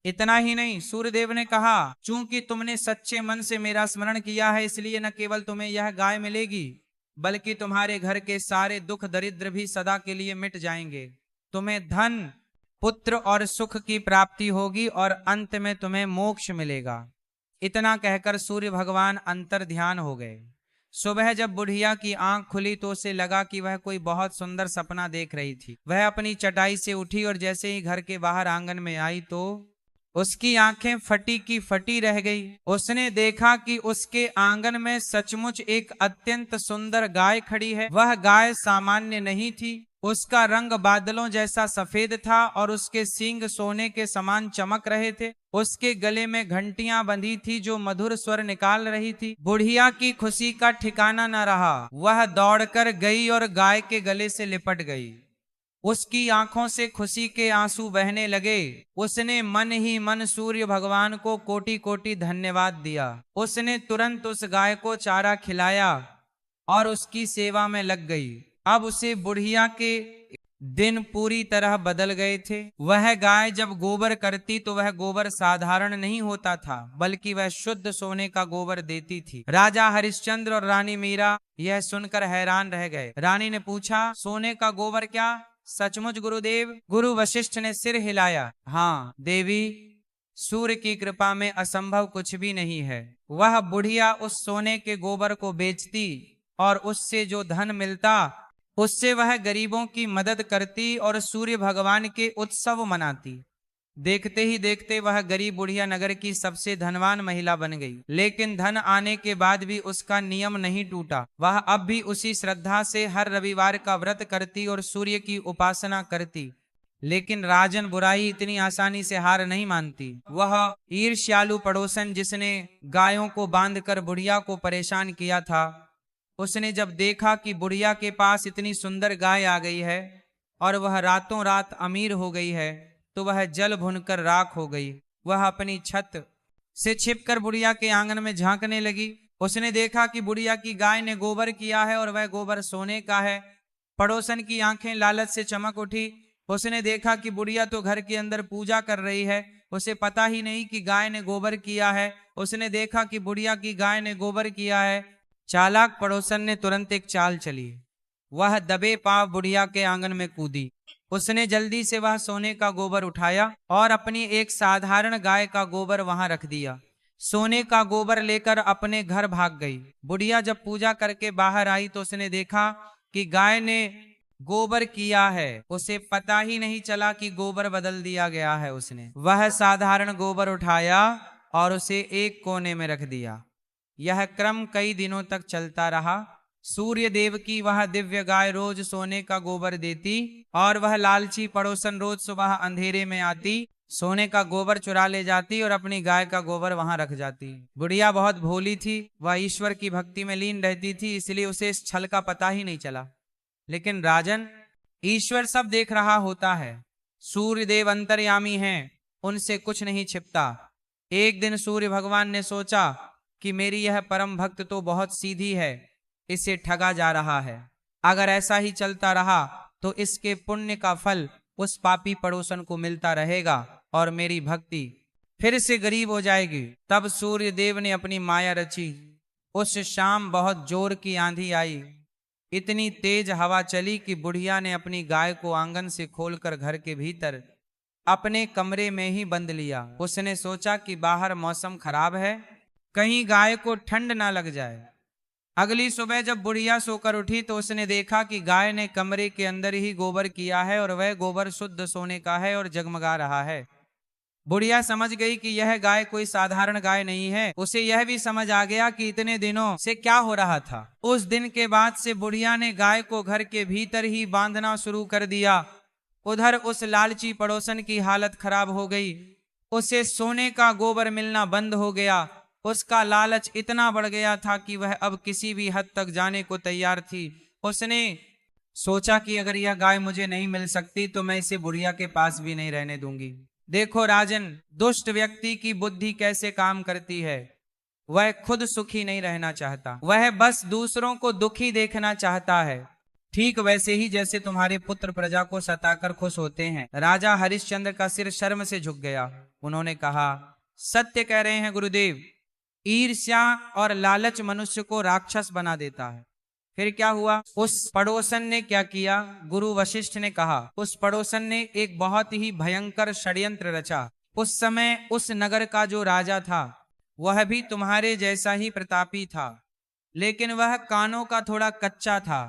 इतना ही नहीं, सूर्यदेव ने कहा, चूंकि तुमने सच्चे मन से मेरा स्मरण किया है, इसलिए न केवल तुम्हें यह गाय मिलेगी, बल्कि तुम्हारे घर के सारे दुख दरिद्र भी सदा के लिए मिट जाएंगे। तुम्हें धन, पुत्र और सुख की प्राप्ति होगी और अंत में तुम्हें मोक्ष मिलेगा। इतना कहकर सूर्य भगवान अंतर ध्यान हो गए। सुबह जब बुढ़िया की आंख खुली तो उसे लगा कि वह कोई बहुत सुंदर सपना देख रही थी। वह अपनी चटाई से उठी और जैसे ही घर के बाहर आंगन में आई तो उसकी आंखें फटी की फटी रह गई। उसने देखा कि उसके आंगन में सचमुच एक अत्यंत सुंदर गाय खड़ी है। वह गाय सामान्य नहीं थी। उसका रंग बादलों जैसा सफेद था और उसके सींग सोने के समान चमक रहे थे। उसके गले में घंटियां बंधी थी जो मधुर स्वर निकाल रही थी। बुढ़िया की खुशी का ठिकाना न रहा। वह दौड़कर गई और गाय के गले से लिपट गई। उसकी आंखों से खुशी के आंसू बहने लगे। उसने मन ही मन सूर्य भगवान को कोटि कोटि धन्यवाद दिया। उसने तुरंत उस गाय को चारा खिलाया और उसकी सेवा में लग गई। अब उसे बुढ़िया के दिन पूरी तरह बदल गए थे। वह गाय जब गोबर करती तो वह गोबर साधारण नहीं होता था, बल्कि वह शुद्ध सोने का गोबर देती थी। राजा हरिश्चंद्र और रानी मीरा यह सुनकर हैरान रह गए। रानी ने पूछा, सोने का गोबर क्या? सचमुच गुरुदेव? गुरु वशिष्ठ ने सिर हिलाया। हाँ देवी, सूर्य की कृपा में असंभव कुछ भी नहीं है। वह बुढ़िया उस सोने के गोबर को बेचती और उससे जो धन मिलता उससे वह गरीबों की मदद करती और सूर्य भगवान के उत्सव मनाती। देखते ही देखते वह गरीब बुढ़िया नगर की सबसे धनवान महिला बन गई। लेकिन धन आने के बाद भी उसका नियम नहीं टूटा। वह अब भी उसी श्रद्धा से हर रविवार का व्रत करती और सूर्य की उपासना करती। लेकिन राजन बुराई इतनी आसानी से हार नहीं मानती। वह ईर्ष्यालु पड़ोसन जिसने गायों को बांधकर बुढ़िया को परेशान किया था, उसने जब देखा कि बुढ़िया के पास इतनी सुंदर गाय आ गई है और वह रातों रात अमीर हो गई है, तो वह जल भुनकर राख हो गई। वह अपनी छत से छिपकर बुढ़िया के आंगन में झांकने लगी। उसने देखा कि बुढ़िया की गाय ने गोबर किया है और वह गोबर सोने का है। पड़ोसन की आंखें लालच से चमक उठी। उसने देखा कि बुढ़िया तो घर के अंदर पूजा कर रही है, उसे पता ही नहीं कि गाय ने गोबर किया है। उसने देखा कि बुढ़िया की गाय ने गोबर किया है। चालाक पड़ोसन ने तुरंत एक चाल चली। वह दबे पांव बुढ़िया के आंगन में कूदी। उसने जल्दी से वह सोने का गोबर उठाया और अपनी एक साधारण गाय का गोबर वहां रख दिया। सोने का गोबर लेकर अपने घर भाग गई। बुढ़िया जब पूजा करके बाहर आई तो उसने देखा कि गाय ने गोबर किया है। उसे पता ही नहीं चला कि गोबर बदल दिया गया है। उसने वह साधारण गोबर उठाया और उसे एक कोने में रख दिया। यह क्रम कई दिनों तक चलता रहा। सूर्य देव की वह दिव्य गाय रोज सोने का गोबर देती और वह लालची पड़ोसन रोज सुबह अंधेरे में आती, सोने का गोबर चुरा ले जाती और अपनी गाय का गोबर वहां रख जाती। बुढ़िया बहुत भोली थी, वह ईश्वर की भक्ति में लीन रहती थी, इसलिए उसे इस छल का पता ही नहीं चला। लेकिन राजन, ईश्वर सब देख रहा होता है। सूर्य देव अंतर्यामी हैं, उनसे कुछ नहीं छिपता। एक दिन सूर्य भगवान ने सोचा कि मेरी यह परम भक्त तो बहुत सीधी है, इसे ठगा जा रहा है। अगर ऐसा ही चलता रहा तो इसके पुण्य का फल उस पापी पड़ोसन को मिलता रहेगा और मेरी भक्ति फिर से गरीब हो जाएगी। तब सूर्य देव ने अपनी माया रची। उस शाम बहुत जोर की आंधी आई। इतनी तेज हवा चली कि बुढ़िया ने अपनी गाय को आंगन से खोलकर घर के भीतर अपने कमरे में ही बंद लिया। उसने सोचा कि बाहर मौसम खराब है, कहीं गाय को ठंड ना लग जाए। अगली सुबह जब बुढ़िया सोकर उठी तो उसने देखा कि गाय ने कमरे के अंदर ही गोबर किया है और वह गोबर शुद्ध सोने का है और जगमगा रहा है। बुढ़िया समझ गई कि यह गाय कोई साधारण गाय नहीं है। उसे यह भी समझ आ गया कि इतने दिनों से क्या हो रहा था। उस दिन के बाद से बुढ़िया ने गाय को घर के भीतर ही बांधना शुरू कर दिया। उधर उस लालची पड़ोसन की हालत खराब हो गई। उसे सोने का गोबर मिलना बंद हो गया। उसका लालच इतना बढ़ गया था कि वह अब किसी भी हद तक जाने को तैयार थी। उसने सोचा कि अगर यह गाय मुझे नहीं मिल सकती तो मैं इसे बुढ़िया के पास भी नहीं रहने दूंगी। देखो राजन, दुष्ट व्यक्ति की बुद्धि कैसे काम करती है। वह खुद सुखी नहीं रहना चाहता, वह बस दूसरों को दुखी देखना चाहता है। ठीक वैसे ही जैसे तुम्हारे पुत्र प्रजा को सताकर खुश होते हैं। राजा हरिश्चंद्र का सिर शर्म से झुक गया। उन्होंने कहा, सत्य कह रहे हैं गुरुदेव, ईर्ष्या और लालच मनुष्य को राक्षस बना देता है। फिर क्या हुआ? उस पड़ोसन ने क्या किया? गुरु वशिष्ठ ने कहा, उस पड़ोसन ने एक बहुत ही भयंकर षड्यंत्र रचा। उस समय उस नगर का जो राजा था वह भी तुम्हारे जैसा ही प्रतापी था, लेकिन वह कानों का थोड़ा कच्चा था।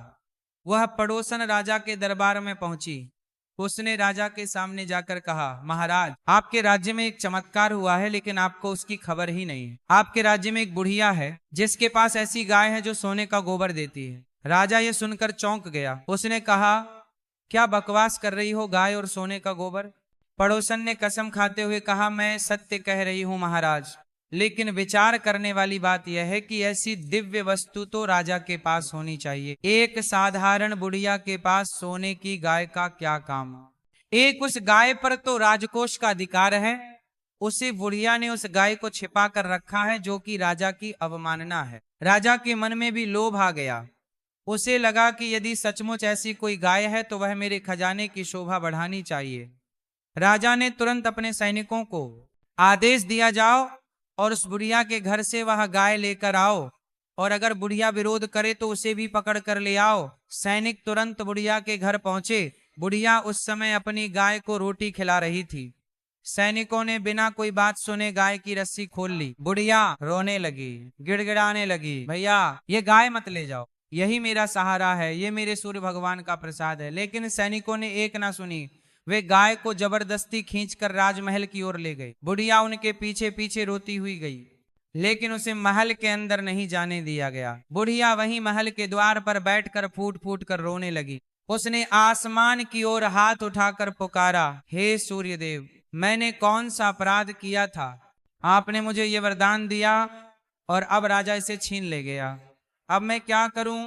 वह पड़ोसन राजा के दरबार में पहुंची। उसने राजा के सामने जाकर कहा, महाराज, आपके राज्य में एक चमत्कार हुआ है, लेकिन आपको उसकी खबर ही नहीं है। आपके राज्य में एक बुढ़िया है जिसके पास ऐसी गाय है जो सोने का गोबर देती है। राजा ये सुनकर चौंक गया। उसने कहा, क्या बकवास कर रही हो, गाय और सोने का गोबर? पड़ोसन ने कसम खाते हुए कहा, मैं सत्य कह रही हूं महाराज, लेकिन विचार करने वाली बात यह है कि ऐसी दिव्य वस्तु तो राजा के पास होनी चाहिए। एक साधारण बुढ़िया के पास सोने की गाय का क्या काम? एक उस गाय पर तो राजकोष का अधिकार है, उसे बुढ़िया ने उस गाय को छिपा कर रखा है, जो कि राजा की अवमानना है। राजा के मन में भी लोभ आ गया। उसे लगा कि यदि सचमुच ऐसी कोई गाय है तो वह मेरे खजाने की शोभा बढ़ानी चाहिए। राजा ने तुरंत अपने सैनिकों को आदेश दिया, जाओ और उस बुढ़िया के घर से वह गाय लेकर आओ, और अगर बुढ़िया विरोध करे तो उसे भी पकड़ कर ले आओ। सैनिक तुरंत बुढ़िया के घर पहुंचे। बुढ़िया उस समय अपनी गाय को रोटी खिला रही थी। सैनिकों ने बिना कोई बात सुने गाय की रस्सी खोल ली। बुढ़िया रोने लगी, गिड़गिड़ाने लगी, भैया ये गाय मत ले जाओ, यही मेरा सहारा है, ये मेरे सूर्य भगवान का प्रसाद है। लेकिन सैनिकों ने एक ना सुनी। वे गाय को जबरदस्ती खींचकर राजमहल की ओर ले गए। बुढ़िया उनके पीछे पीछे रोती हुई गई, लेकिन उसे महल के अंदर नहीं जाने दिया गया। बुढ़िया वहीं महल के द्वार पर बैठकर फूट फूट कर रोने लगी। उसने आसमान की ओर हाथ उठाकर पुकारा, हे सूर्यदेव, मैंने कौन सा अपराध किया था? आपने मुझे ये वरदान दिया और अब राजा इसे छीन ले गया। अब मैं क्या करूं?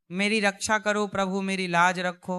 मेरी रक्षा करो प्रभु, मेरी लाज रखो।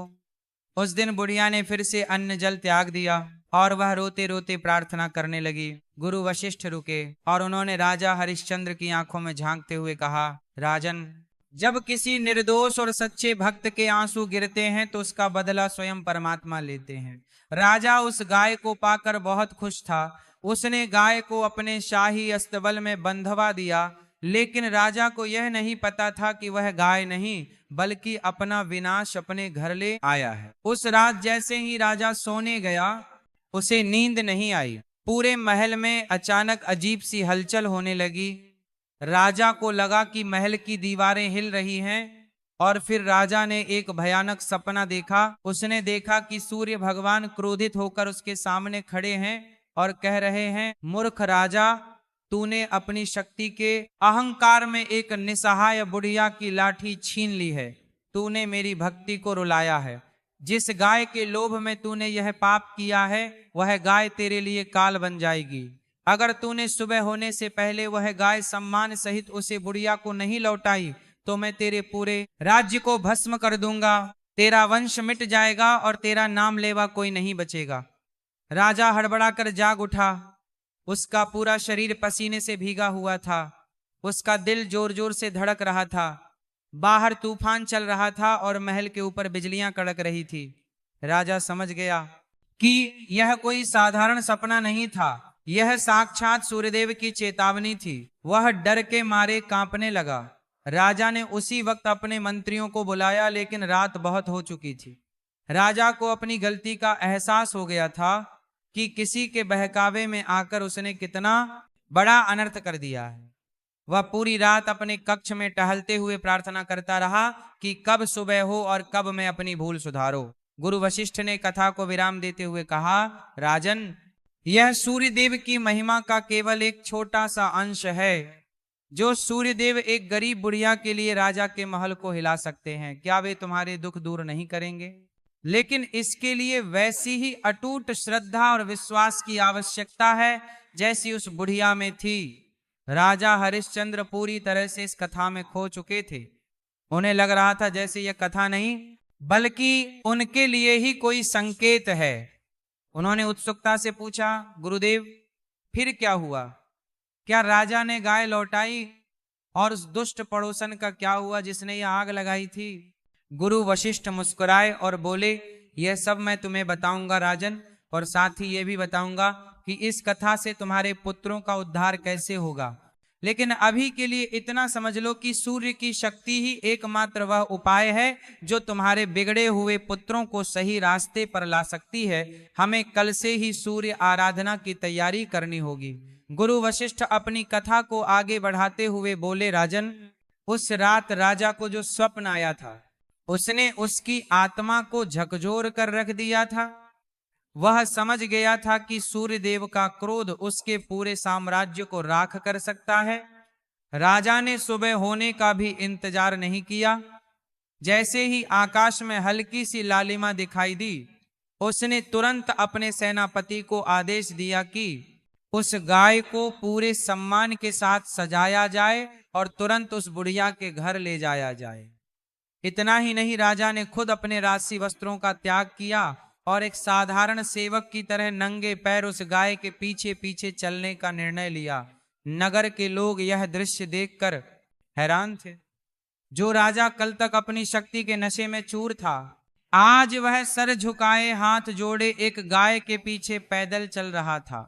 उस दिन बुढ़िया ने फिर से अन्न जल त्याग दिया और वह रोते रोते प्रार्थना करने लगी। गुरु वशिष्ठ रुके और उन्होंने राजा हरिश्चंद्र की आंखों में झांकते हुए कहा, राजन, जब किसी निर्दोष और सच्चे भक्त के आंसू गिरते हैं तो उसका बदला स्वयं परमात्मा लेते हैं। राजा उस गाय को पाकर बहुत खुश था। उसने गाय को अपने शाही अस्तबल में बंधवा दिया, लेकिन राजा को यह नहीं पता था कि वह गाय नहीं बल्कि अपना विनाश अपने घर ले आया है। उस रात जैसे ही राजा सोने गया, उसे नींद नहीं आई। पूरे महल में अचानक अजीब सी हलचल होने लगी। राजा को लगा कि महल की दीवारें हिल रही हैं और फिर राजा ने एक भयानक सपना देखा। उसने देखा कि सूर्य भगवान क्रोधित होकर उसके सामने खड़े हैं और कह रहे हैं, मूर्ख राजा, तूने अपनी शक्ति के अहंकार में एक निसहाय बुढ़िया की लाठी छीन ली है। तूने मेरी भक्ति को रुलाया है। जिस गाय के लोभ में तूने यह पाप किया है, वह गाय तेरे लिए काल बन जाएगी। अगर तूने सुबह होने से पहले वह गाय सम्मान सहित उसे बुढ़िया को नहीं लौटाई तो मैं तेरे पूरे राज्य को भस्म कर दूंगा। तेरा वंश मिट जाएगा और तेरा नाम लेवा कोई नहीं बचेगा। राजा हड़बड़ाकर जाग उठा। उसका पूरा शरीर पसीने से भीगा हुआ था। उसका दिल जोर जोर से धड़क रहा था। बाहर तूफान चल रहा था और महल के ऊपर बिजलियां कड़क रही थी। राजा समझ गया कि यह कोई साधारण सपना नहीं था, यह साक्षात सूर्यदेव की चेतावनी थी। वह डर के मारे कांपने लगा। राजा ने उसी वक्त अपने मंत्रियों को बुलाया, लेकिन रात बहुत हो चुकी थी। राजा को अपनी गलती का एहसास हो गया था कि किसी के बहकावे में आकर उसने कितना बड़ा अनर्थ कर दिया है। वह पूरी रात अपने कक्ष में टहलते हुए प्रार्थना करता रहा कि कब सुबह हो और कब मैं अपनी भूल सुधारो। गुरु वशिष्ठ ने कथा को विराम देते हुए कहा, राजन, यह सूर्यदेव की महिमा का केवल एक छोटा सा अंश है। जो सूर्यदेव एक गरीब बुढ़िया के लिए राजा के महल को हिला सकते हैं, क्या वे तुम्हारे दुख दूर नहीं करेंगे? लेकिन इसके लिए वैसी ही अटूट श्रद्धा और विश्वास की आवश्यकता है जैसी उस बुढ़िया में थी। राजा हरिश्चंद्र पूरी तरह से इस कथा में खो चुके थे। उन्हें लग रहा था जैसे यह कथा नहीं बल्कि उनके लिए ही कोई संकेत है। उन्होंने उत्सुकता से पूछा, गुरुदेव, फिर क्या हुआ? क्या राजा ने गाय लौटाई? और उस दुष्ट पड़ोसन का क्या हुआ जिसने यह आग लगाई थी? गुरु वशिष्ठ मुस्कुराए और बोले, यह सब मैं तुम्हें बताऊंगा राजन, और साथ ही यह भी बताऊंगा कि इस कथा से तुम्हारे पुत्रों का उद्धार कैसे होगा। लेकिन अभी के लिए इतना समझ लो कि सूर्य की शक्ति ही एकमात्र वह उपाय है जो तुम्हारे बिगड़े हुए पुत्रों को सही रास्ते पर ला सकती है। हमें कल से ही सूर्य आराधना की तैयारी करनी होगी। गुरु वशिष्ठ अपनी कथा को आगे बढ़ाते हुए बोले, राजन, उस रात राजा को जो स्वप्न आया था उसने उसकी आत्मा को झकझोर कर रख दिया था। वह समझ गया था कि सूर्यदेव का क्रोध उसके पूरे साम्राज्य को राख कर सकता है। राजा ने सुबह होने का भी इंतजार नहीं किया। जैसे ही आकाश में हल्की सी लालिमा दिखाई दी, उसने तुरंत अपने सेनापति को आदेश दिया कि उस गाय को पूरे सम्मान के साथ सजाया जाए और तुरंत उस बुढ़िया के घर ले जाया जाए। इतना ही नहीं, राजा ने खुद अपने राजसी वस्त्रों का त्याग किया और एक साधारण सेवक की तरह नंगे पैर उस गाय के पीछे पीछे चलने का निर्णय लिया। नगर के लोग यह दृश्य देखकर हैरान थे। जो राजा कल तक अपनी शक्ति के नशे में चूर था, आज वह सर झुकाए हाथ जोड़े एक गाय के पीछे पैदल चल रहा था।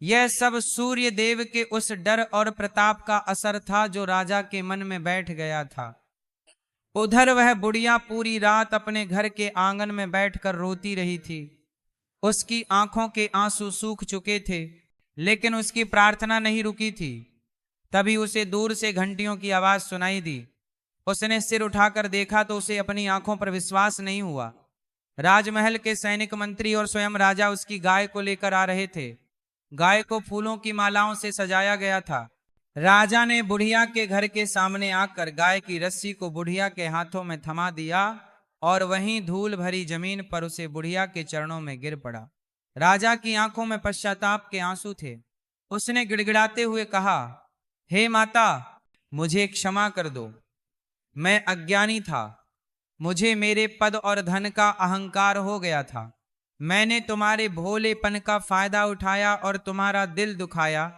यह सब सूर्य देव के उस डर और प्रताप का असर था जो राजा के मन में बैठ गया था। उधर वह बुढ़िया पूरी रात अपने घर के आंगन में बैठकर रोती रही थी। उसकी आंखों के आंसू सूख चुके थे, लेकिन उसकी प्रार्थना नहीं रुकी थी। तभी उसे दूर से घंटियों की आवाज सुनाई दी। उसने सिर उठाकर देखा तो उसे अपनी आंखों पर विश्वास नहीं हुआ। राजमहल के सैनिक मंत्री और स्वयं राजा उसकी गाय को लेकर आ रहे थे। गाय को फूलों की मालाओं से सजाया गया था। राजा ने बुढ़िया के घर के सामने आकर गाय की रस्सी को बुढ़िया के हाथों में थमा दिया और वहीं धूल भरी जमीन पर उसे बुढ़िया के चरणों में गिर पड़ा। राजा की आंखों में पश्चाताप के आंसू थे। उसने गिड़गिड़ाते हुए कहा, हे माता, मुझे क्षमा कर दो। मैं अज्ञानी था। मुझे मेरे पद और धन का अहंकार हो गया था। मैंने तुम्हारे भोलेपन का फायदा उठाया और तुम्हारा दिल दुखाया।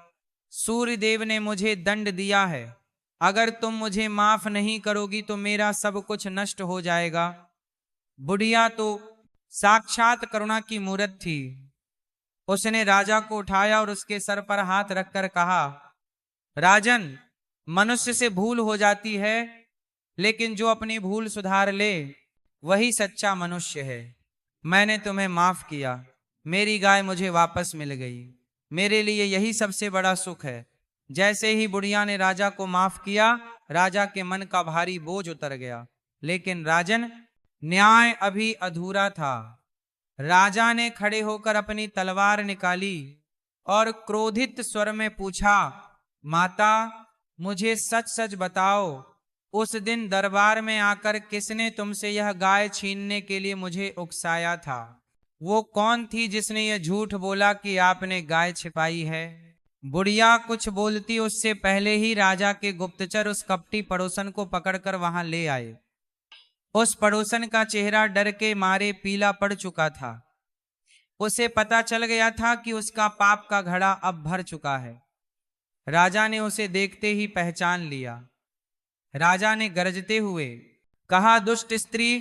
सूर्यदेव ने मुझे दंड दिया है। अगर तुम मुझे माफ नहीं करोगी तो मेरा सब कुछ नष्ट हो जाएगा। बुढ़िया तो साक्षात करुणा की मूर्त थी। उसने राजा को उठाया और उसके सर पर हाथ रखकर कहा, राजन, मनुष्य से भूल हो जाती है, लेकिन जो अपनी भूल सुधार ले वही सच्चा मनुष्य है। मैंने तुम्हें माफ किया। मेरी गाय मुझे वापस मिल गई। मेरे लिए यही सबसे बड़ा सुख है। जैसे ही बुढ़िया ने राजा को माफ किया, राजा के मन का भारी बोझ उतर गया। लेकिन राजन, न्याय अभी अधूरा था। राजा ने खड़े होकर अपनी तलवार निकाली और क्रोधित स्वर में पूछा, माता, मुझे सच सच बताओ, उस दिन दरबार में आकर किसने तुमसे यह गाय छीनने के लिए मुझे उकसाया था? वो कौन थी जिसने यह झूठ बोला कि आपने गाय छिपाई है? बुढ़िया कुछ बोलती उससे पहले ही राजा के गुप्तचर उस कपटी पड़ोसन को पकड़कर वहां ले आए। उस पड़ोसन का चेहरा डर के मारे पीला पड़ चुका था। उसे पता चल गया था कि उसका पाप का घड़ा अब भर चुका है। राजा ने उसे देखते ही पहचान लिया। राजा ने गरजते हुए कहा, दुष्ट स्त्री,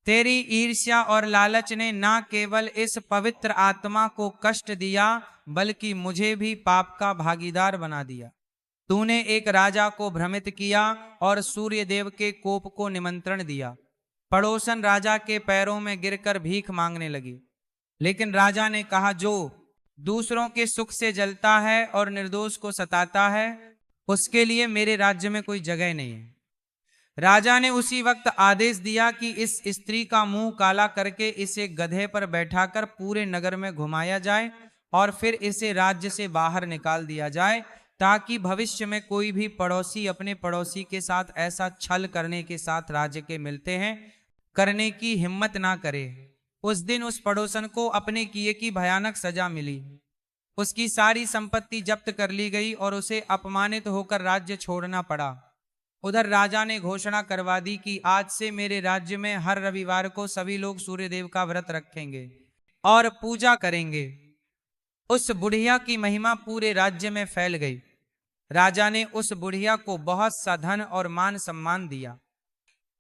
तेरी ईर्ष्या और लालच ने न केवल इस पवित्र आत्मा को कष्ट दिया, बल्कि मुझे भी पाप का भागीदार बना दिया। तूने एक राजा को भ्रमित किया और सूर्य देव के कोप को निमंत्रण दिया। पड़ोसन राजा के पैरों में गिरकर भीख मांगने लगी। लेकिन राजा ने कहा, जो दूसरों के सुख से जलता है और निर्दोष को सताता है, उसके लिए मेरे राज्य में कोई जगह नहीं है। राजा ने उसी वक्त आदेश दिया कि इस स्त्री का मुंह काला करके इसे गधे पर बैठाकर पूरे नगर में घुमाया जाए और फिर इसे राज्य से बाहर निकाल दिया जाए, ताकि भविष्य में कोई भी पड़ोसी अपने पड़ोसी के साथ ऐसा छल करने के साथ राज्य के मिलते हैं करने की हिम्मत ना करे। उस दिन उस पड़ोसन को अपने किए की भयानक सजा मिली। उसकी सारी संपत्ति जब्त कर ली गई और उसे अपमानित होकर राज्य छोड़ना पड़ा। उधर राजा ने घोषणा करवा दी कि आज से मेरे राज्य में हर रविवार को सभी लोग सूर्यदेव का व्रत रखेंगे और पूजा करेंगे। उस बुढ़िया की महिमा पूरे राज्य में फैल गई। राजा ने उस बुढ़िया को बहुत सा धन और मान सम्मान दिया,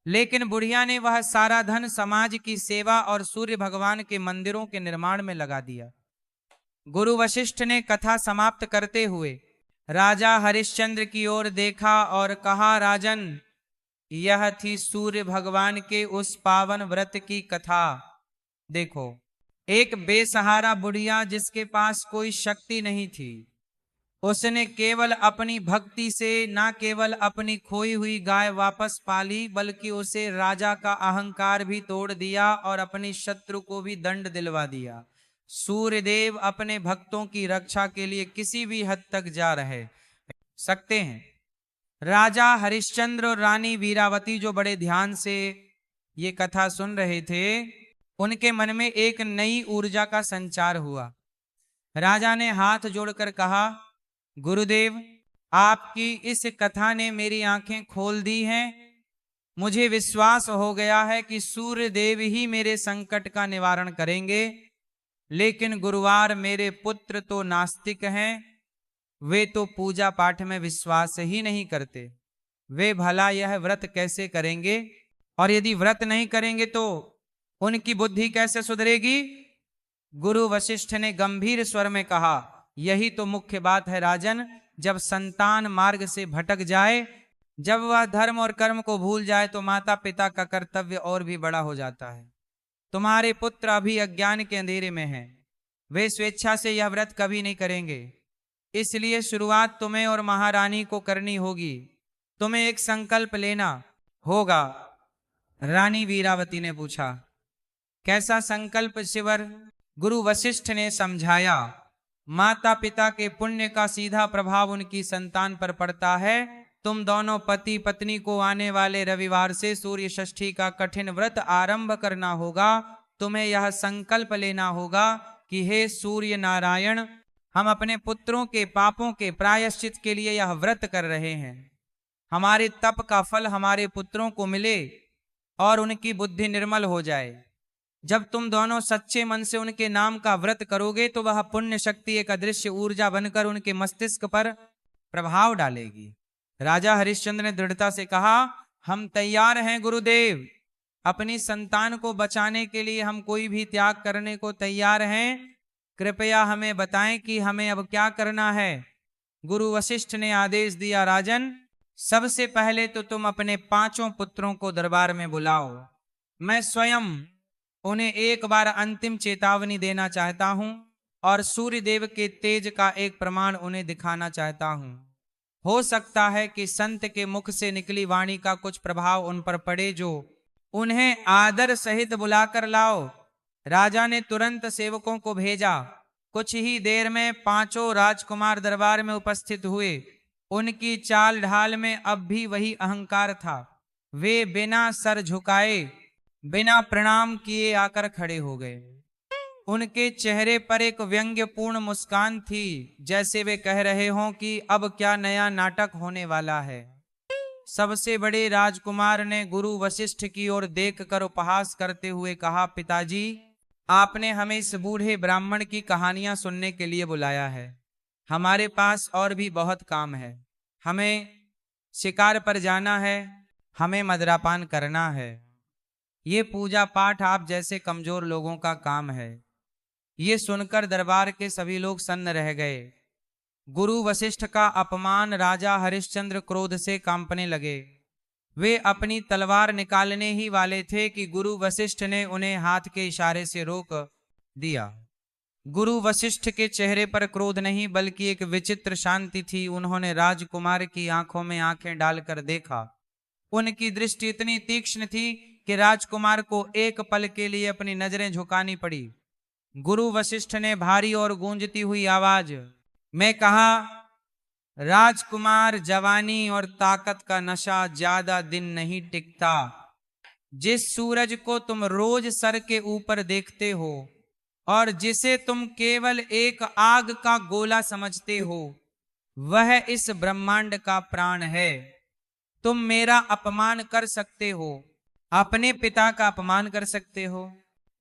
लेकिन बुढ़िया ने वह सारा धन समाज की सेवा और सूर्य भगवान के मंदिरों के निर्माण में लगा दिया। गुरु वशिष्ठ ने कथा समाप्त करते हुए राजा हरिश्चंद्र की ओर देखा और कहा, राजन, यह थी सूर्य भगवान के उस पावन व्रत की कथा। देखो, एक बेसहारा बुढ़िया जिसके पास कोई शक्ति नहीं थी, उसने केवल अपनी भक्ति से न केवल अपनी खोई हुई गाय वापस पाली, बल्कि उसे राजा का अहंकार भी तोड़ दिया और अपनी शत्रु को भी दंड दिलवा दिया। सूर्यदेव अपने भक्तों की रक्षा के लिए किसी भी हद तक जा रहे सकते हैं। राजा हरिश्चंद्र और रानी वीरावती जो बड़े ध्यान से ये कथा सुन रहे थे, उनके मन में एक नई ऊर्जा का संचार हुआ। राजा ने हाथ जोड़कर कहा, गुरुदेव, आपकी इस कथा ने मेरी आंखें खोल दी हैं। मुझे विश्वास हो गया है कि सूर्य देव ही मेरे संकट का निवारण करेंगे। लेकिन गुरुवार मेरे पुत्र तो नास्तिक हैं। वे तो पूजा पाठ में विश्वास ही नहीं करते। वे भला यह व्रत कैसे करेंगे? और यदि व्रत नहीं करेंगे तो उनकी बुद्धि कैसे सुधरेगी? गुरु वशिष्ठ ने गंभीर स्वर में कहा, यही तो मुख्य बात है राजन। जब संतान मार्ग से भटक जाए, जब वह धर्म और कर्म को भूल जाए, तो माता पिता का कर्तव्य और भी बड़ा हो जाता है। तुम्हारे पुत्र अभी अज्ञान के अंधेरे में हैं। वे स्वेच्छा से यह व्रत कभी नहीं करेंगे। इसलिए शुरुआत तुम्हें और महारानी को करनी होगी। तुम्हें एक संकल्प लेना होगा। रानी वीरावती ने पूछा, कैसा संकल्प शिवर? गुरु वशिष्ठ ने समझाया, माता पिता के पुण्य का सीधा प्रभाव उनकी संतान पर पड़ता है तुम दोनों पति पत्नी को आने वाले रविवार से सूर्य षष्ठी का कठिन व्रत आरंभ करना होगा। तुम्हें यह संकल्प लेना होगा कि हे सूर्य नारायण, हम अपने पुत्रों के पापों के प्रायश्चित के लिए यह व्रत कर रहे हैं। हमारे तप का फल हमारे पुत्रों को मिले और उनकी बुद्धि निर्मल हो जाए। जब तुम दोनों सच्चे मन से उनके नाम का व्रत करोगे तो वह पुण्य शक्ति एक अदृश्य ऊर्जा बनकर उनके मस्तिष्क पर प्रभाव डालेगी। राजा हरिश्चंद्र ने दृढ़ता से कहा, हम तैयार हैं गुरुदेव। अपनी संतान को बचाने के लिए हम कोई भी त्याग करने को तैयार हैं। कृपया हमें बताएं कि हमें अब क्या करना है। गुरु वशिष्ठ ने आदेश दिया, राजन, सबसे पहले तो तुम अपने 5 पुत्रों को दरबार में बुलाओ। मैं स्वयं उन्हें एक बार अंतिम चेतावनी देना चाहता हूं और सूर्य देव के तेज का एक प्रमाण उन्हें दिखाना चाहता हूं। हो सकता है कि संत के मुख से निकली वाणी का कुछ प्रभाव उन पर पड़े, जो उन्हें आदर सहित बुलाकर लाओ। राजा ने तुरंत सेवकों को भेजा। कुछ ही देर में 5 राजकुमार दरबार में उपस्थित हुए। उनकी चाल ढाल में अब भी वही अहंकार था। वे बिना सर झुकाए, बिना प्रणाम किए आकर खड़े हो गए। उनके चेहरे पर एक व्यंग्यपूर्ण मुस्कान थी, जैसे वे कह रहे हों कि अब क्या नया नाटक होने वाला है। सबसे बड़े राजकुमार ने गुरु वशिष्ठ की ओर देखकर उपहास करते हुए कहा, पिताजी, आपने हमें इस बूढ़े ब्राह्मण की कहानियां सुनने के लिए बुलाया है। हमारे पास और भी बहुत काम है। हमें शिकार पर जाना है, हमें मदिरापान करना है। ये पूजा पाठ आप जैसे कमजोर लोगों का काम है। ये सुनकर दरबार के सभी लोग सन्न रह गए। गुरु वशिष्ठ का अपमान राजा हरिश्चंद्र क्रोध से कांपने लगे। वे अपनी तलवार निकालने ही वाले थे कि गुरु वशिष्ठ ने उन्हें हाथ के इशारे से रोक दिया। गुरु वशिष्ठ के चेहरे पर क्रोध नहीं बल्कि एक विचित्र शांति थी। उन्होंने राजकुमार की आंखों में आंखें डालकर देखा। उनकी दृष्टि इतनी तीक्ष्ण थी कि राजकुमार को एक पल के लिए अपनी नजरें झुकानी पड़ी। गुरु वशिष्ठ ने भारी और गूंजती हुई आवाज में कहा, राजकुमार, जवानी और ताकत का नशा ज्यादा दिन नहीं टिकता। जिस सूरज को तुम रोज सर के ऊपर देखते हो और जिसे तुम केवल एक आग का गोला समझते हो, वह इस ब्रह्मांड का प्राण है। तुम मेरा अपमान कर सकते हो, अपने पिता का अपमान कर सकते हो,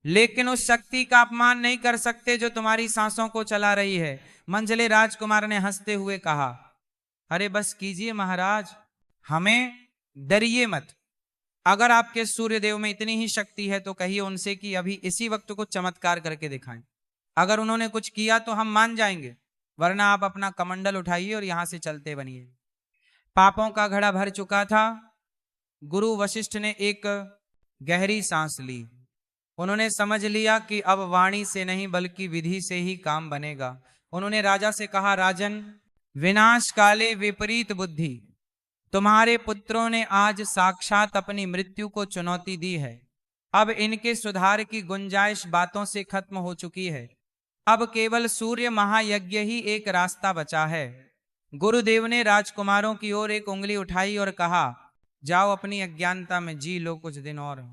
लेकिन उस शक्ति का अपमान नहीं कर सकते जो तुम्हारी सांसों को चला रही है। मंझले राजकुमार ने हंसते हुए कहा, अरे बस कीजिए महाराज, हमें डरिए मत। अगर आपके सूर्यदेव में इतनी ही शक्ति है तो कहिए उनसे कि अभी इसी वक्त कुछ चमत्कार करके दिखाएं। अगर उन्होंने कुछ किया तो हम मान जाएंगे, वरना आप अपना कमंडल उठाइए और यहां से चलते बनिए। पापों का घड़ा भर चुका था। गुरु वशिष्ठ ने एक गहरी सांस ली। उन्होंने समझ लिया कि अब वाणी से नहीं बल्कि विधि से ही काम बनेगा। उन्होंने राजा से कहा, राजन, विनाश काले विपरीत बुद्धि। तुम्हारे पुत्रों ने आज साक्षात अपनी मृत्यु को चुनौती दी है। अब इनके सुधार की गुंजाइश बातों से खत्म हो चुकी है। अब केवल सूर्य महायज्ञ ही एक रास्ता बचा है। गुरुदेव ने राजकुमारों की ओर एक उंगली उठाई और कहा, जाओ अपनी अज्ञानता में जी लो कुछ दिन और।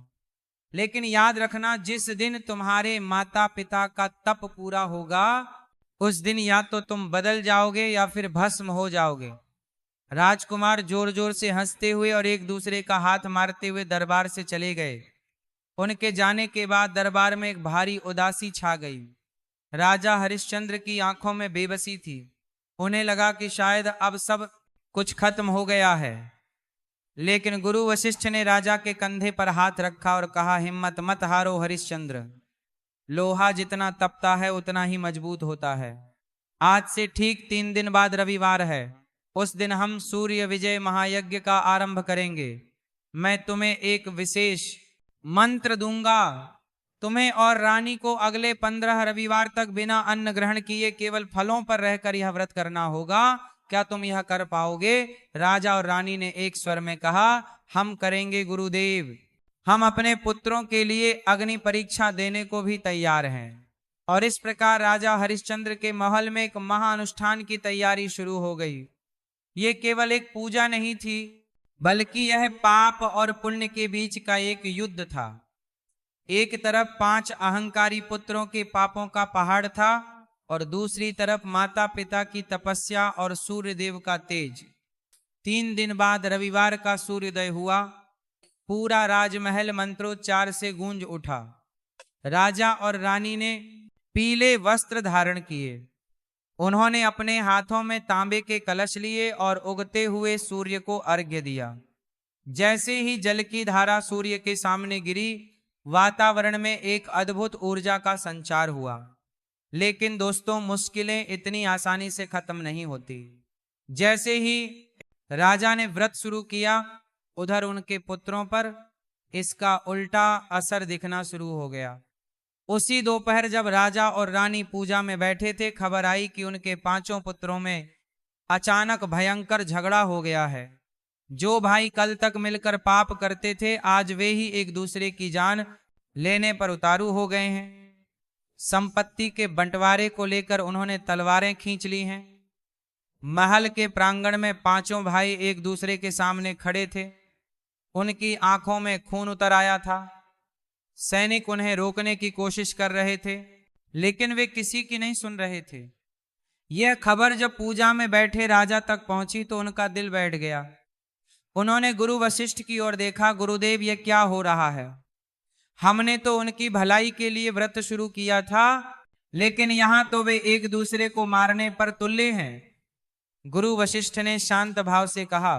लेकिन याद रखना, जिस दिन तुम्हारे माता पिता का तप पूरा होगा, उस दिन या तो तुम बदल जाओगे या फिर भस्म हो जाओगे। राजकुमार जोर जोर से हंसते हुए और एक दूसरे का हाथ मारते हुए दरबार से चले गए। उनके जाने के बाद दरबार में एक भारी उदासी छा गई। राजा हरिश्चंद्र की आंखों में बेबसी थी। उन्हें लगा कि शायद अब सब कुछ खत्म हो गया है। लेकिन गुरु वशिष्ठ ने राजा के कंधे पर हाथ रखा और कहा, हिम्मत मत हारो हरिश्चंद्र। लोहा जितना तपता है उतना ही मजबूत होता है। आज से ठीक 3 दिन बाद रविवार है। उस दिन हम सूर्य विजय महायज्ञ का आरंभ करेंगे। मैं तुम्हें एक विशेष मंत्र दूंगा। तुम्हें और रानी को अगले 15 रविवार तक बिना अन्न ग्रहण किए केवल फलों पर रहकर यह व्रत करना होगा। क्या तुम यह कर पाओगे? राजा और रानी ने एक स्वर में कहा, हम करेंगे गुरुदेव। हम अपने पुत्रों के लिए अग्नि परीक्षा देने को भी तैयार हैं। और इस प्रकार राजा हरिश्चंद्र के महल में एक महाअनुष्ठान की तैयारी शुरू हो गई। ये केवल एक पूजा नहीं थी, बल्कि यह पाप और पुण्य के बीच का एक युद्ध था। एक तरफ 5 अहंकारी पुत्रों के पापों का पहाड़ था और दूसरी तरफ माता पिता की तपस्या और सूर्यदेव का तेज। 3 दिन बाद रविवार का सूर्योदय हुआ। पूरा राजमहल मंत्रोच्चार से गूंज उठा। राजा और रानी ने पीले वस्त्र धारण किए। उन्होंने अपने हाथों में तांबे के कलश लिए और उगते हुए सूर्य को अर्घ्य दिया। जैसे ही जल की धारा सूर्य के सामने गिरी, वातावरण में एक अद्भुत ऊर्जा का संचार हुआ। लेकिन दोस्तों, मुश्किलें इतनी आसानी से खत्म नहीं होती। जैसे ही राजा ने व्रत शुरू किया, उधर उनके पुत्रों पर इसका उल्टा असर दिखना शुरू हो गया। उसी दोपहर जब राजा और रानी पूजा में बैठे थे, खबर आई कि उनके 5 पुत्रों में अचानक भयंकर झगड़ा हो गया है। जो भाई कल तक मिलकर पाप करते थे, आज वे ही एक दूसरे की जान लेने पर उतारू हो गए हैं। संपत्ति के बंटवारे को लेकर उन्होंने तलवारें खींच ली हैं। महल के प्रांगण में 5 भाई एक दूसरे के सामने खड़े थे। उनकी आंखों में खून उतर आया था। सैनिक उन्हें रोकने की कोशिश कर रहे थे, लेकिन वे किसी की नहीं सुन रहे थे। यह खबर जब पूजा में बैठे राजा तक पहुंची तो उनका दिल बैठ गया। उन्होंने गुरु वशिष्ठ की ओर देखा। गुरुदेव, यह क्या हो रहा है? हमने तो उनकी भलाई के लिए व्रत शुरू किया था, लेकिन यहां तो वे एक दूसरे को मारने पर तुल्य हैं। गुरु वशिष्ठ ने शांत भाव से कहा,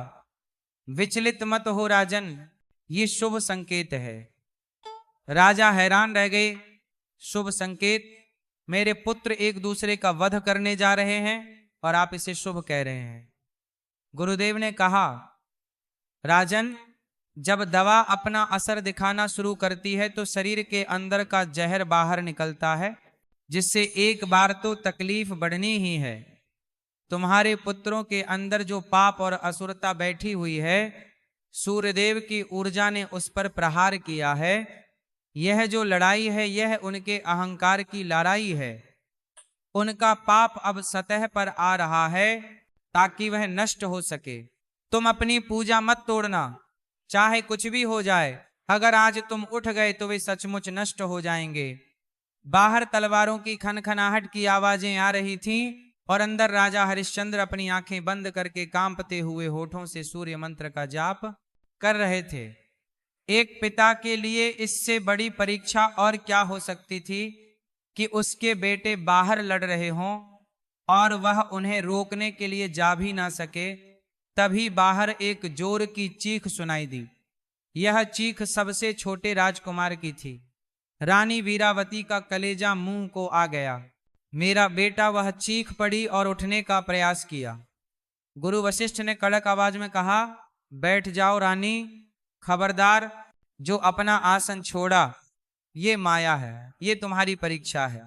विचलित मत हो राजन, ये शुभ संकेत है। राजा हैरान रह गए। शुभ संकेत? मेरे पुत्र एक दूसरे का वध करने जा रहे हैं और आप इसे शुभ कह रहे हैं। गुरुदेव ने कहा, राजन, जब दवा अपना असर दिखाना शुरू करती है तो शरीर के अंदर का जहर बाहर निकलता है, जिससे एक बार तो तकलीफ बढ़नी ही है। तुम्हारे पुत्रों के अंदर जो पाप और असुरता बैठी हुई है, सूर्यदेव की ऊर्जा ने उस पर प्रहार किया है। यह जो लड़ाई है, यह उनके अहंकार की लड़ाई है। उनका पाप अब सतह पर आ रहा है ताकि वह नष्ट हो सके। तुम अपनी पूजा मत तोड़ना, चाहे कुछ भी हो जाए। अगर आज तुम उठ गए तो वे सचमुच नष्ट हो जाएंगे। बाहर तलवारों की खनखनाहट की आवाजें आ रही थीं और अंदर राजा हरिश्चंद्र अपनी आंखें बंद करके कांपते हुए होठों से सूर्य मंत्र का जाप कर रहे थे। एक पिता के लिए इससे बड़ी परीक्षा और क्या हो सकती थी कि उसके बेटे बाहर लड़ रहे हों और वह उन्हें रोकने के लिए जा भी ना सके। तभी बाहर एक जोर की चीख सुनाई दी। यह चीख सबसे छोटे राजकुमार की थी। रानी वीरावती का कलेजा मुंह को आ गया। मेरा बेटा! वह चीख पड़ी और उठने का प्रयास किया। गुरु वशिष्ठ ने कड़क आवाज में कहा, बैठ जाओ रानी। खबरदार, जो अपना आसन छोड़ा, ये माया है, ये तुम्हारी परीक्षा है।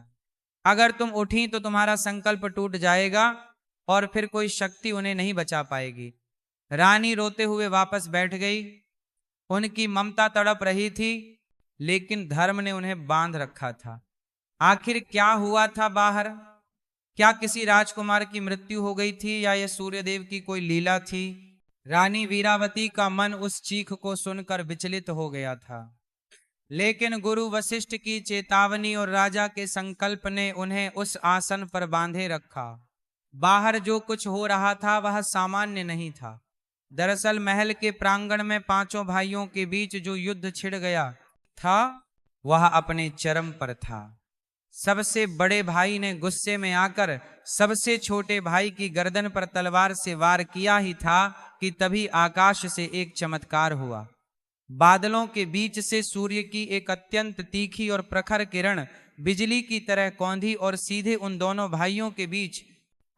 अगर तुम उठी तो तुम्हारा संकल्प टूट जाएगा और फिर कोई शक्ति उन्हें नहीं बचा पाएगी। रानी रोते हुए वापस बैठ गई। उनकी ममता तड़प रही थी, लेकिन धर्म ने उन्हें बांध रखा था। आखिर क्या हुआ था बाहर? क्या किसी राजकुमार की मृत्यु हो गई थी या यह सूर्यदेव की कोई लीला थी? रानी वीरावती का मन उस चीख को सुनकर विचलित हो गया था, लेकिन गुरु वशिष्ठ की चेतावनी और राजा के संकल्प ने उन्हें उस आसन पर बांधे रखा। बाहर जो कुछ हो रहा था वह सामान्य नहीं था। दरअसल महल के प्रांगण में 5 भाइयों के बीच जो युद्ध छिड़ गया था, वह अपने चरम पर था। सबसे बड़े भाई ने गुस्से में आकर सबसे छोटे भाई की गर्दन पर तलवार से वार किया ही था कि तभी आकाश से एक चमत्कार हुआ। बादलों के बीच से सूर्य की एक अत्यंत तीखी और प्रखर किरण बिजली की तरह कौंधी और सीधे उन दोनों भाइयों के बीच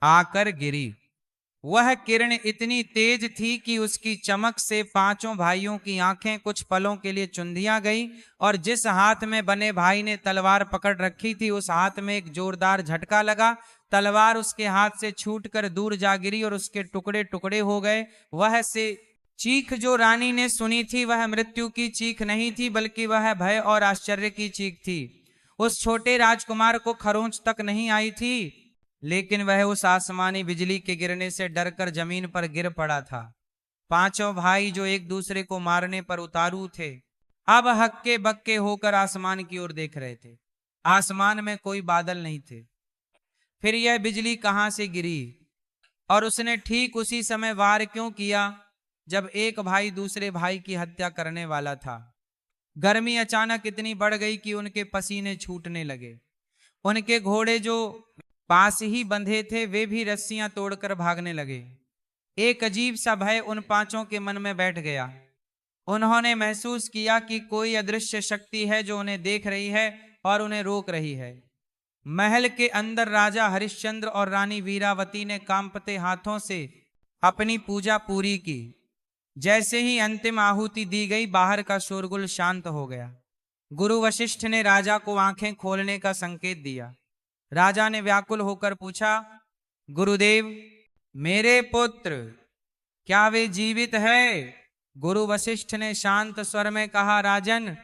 आकर गिरी। वह किरण इतनी तेज थी कि उसकी चमक से 5 भाइयों की आंखें कुछ पलों के लिए चुंधिया गई और जिस हाथ में बने भाई ने तलवार पकड़ रखी थी, उस हाथ में एक जोरदार झटका लगा। तलवार उसके हाथ से छूटकर दूर जा गिरी और उसके टुकड़े टुकड़े हो गए। वह से चीख जो रानी ने सुनी थी, वह मृत्यु की चीख नहीं थी, बल्कि वह भय और आश्चर्य की चीख थी। उस छोटे राजकुमार को खरोंच तक नहीं आई थी, लेकिन वह उस आसमानी बिजली के गिरने से डरकर जमीन पर गिर पड़ा था। पांचों भाई जो एक दूसरे को मारने पर उतारू थे, अब हक्के बक्के होकर आसमान की ओर देख रहे थे। आसमान में कोई बादल नहीं थे। फिर यह बिजली कहां से गिरी और उसने ठीक उसी समय वार क्यों किया जब एक भाई दूसरे भाई की हत्या करने वाला था। गर्मी अचानक इतनी बढ़ गई कि उनके पसीने छूटने लगे। उनके घोड़े जो पास ही बंधे थे वे भी रस्सियां तोड़कर भागने लगे। एक अजीब सा भय उन पांचों के मन में बैठ गया। उन्होंने महसूस किया कि कोई अदृश्य शक्ति है जो उन्हें देख रही है और उन्हें रोक रही है। महल के अंदर राजा हरिश्चंद्र और रानी वीरावती ने कांपते हाथों से अपनी पूजा पूरी की। जैसे ही अंतिम आहुति दी गई, बाहर का शोरगुल शांत हो गया। गुरु वशिष्ठ ने राजा को आंखें खोलने का संकेत दिया। राजा ने व्याकुल होकर पूछा, गुरुदेव, मेरे पुत्र क्या वे जीवित है? गुरु वशिष्ठ ने शांत स्वर में कहा, राजन,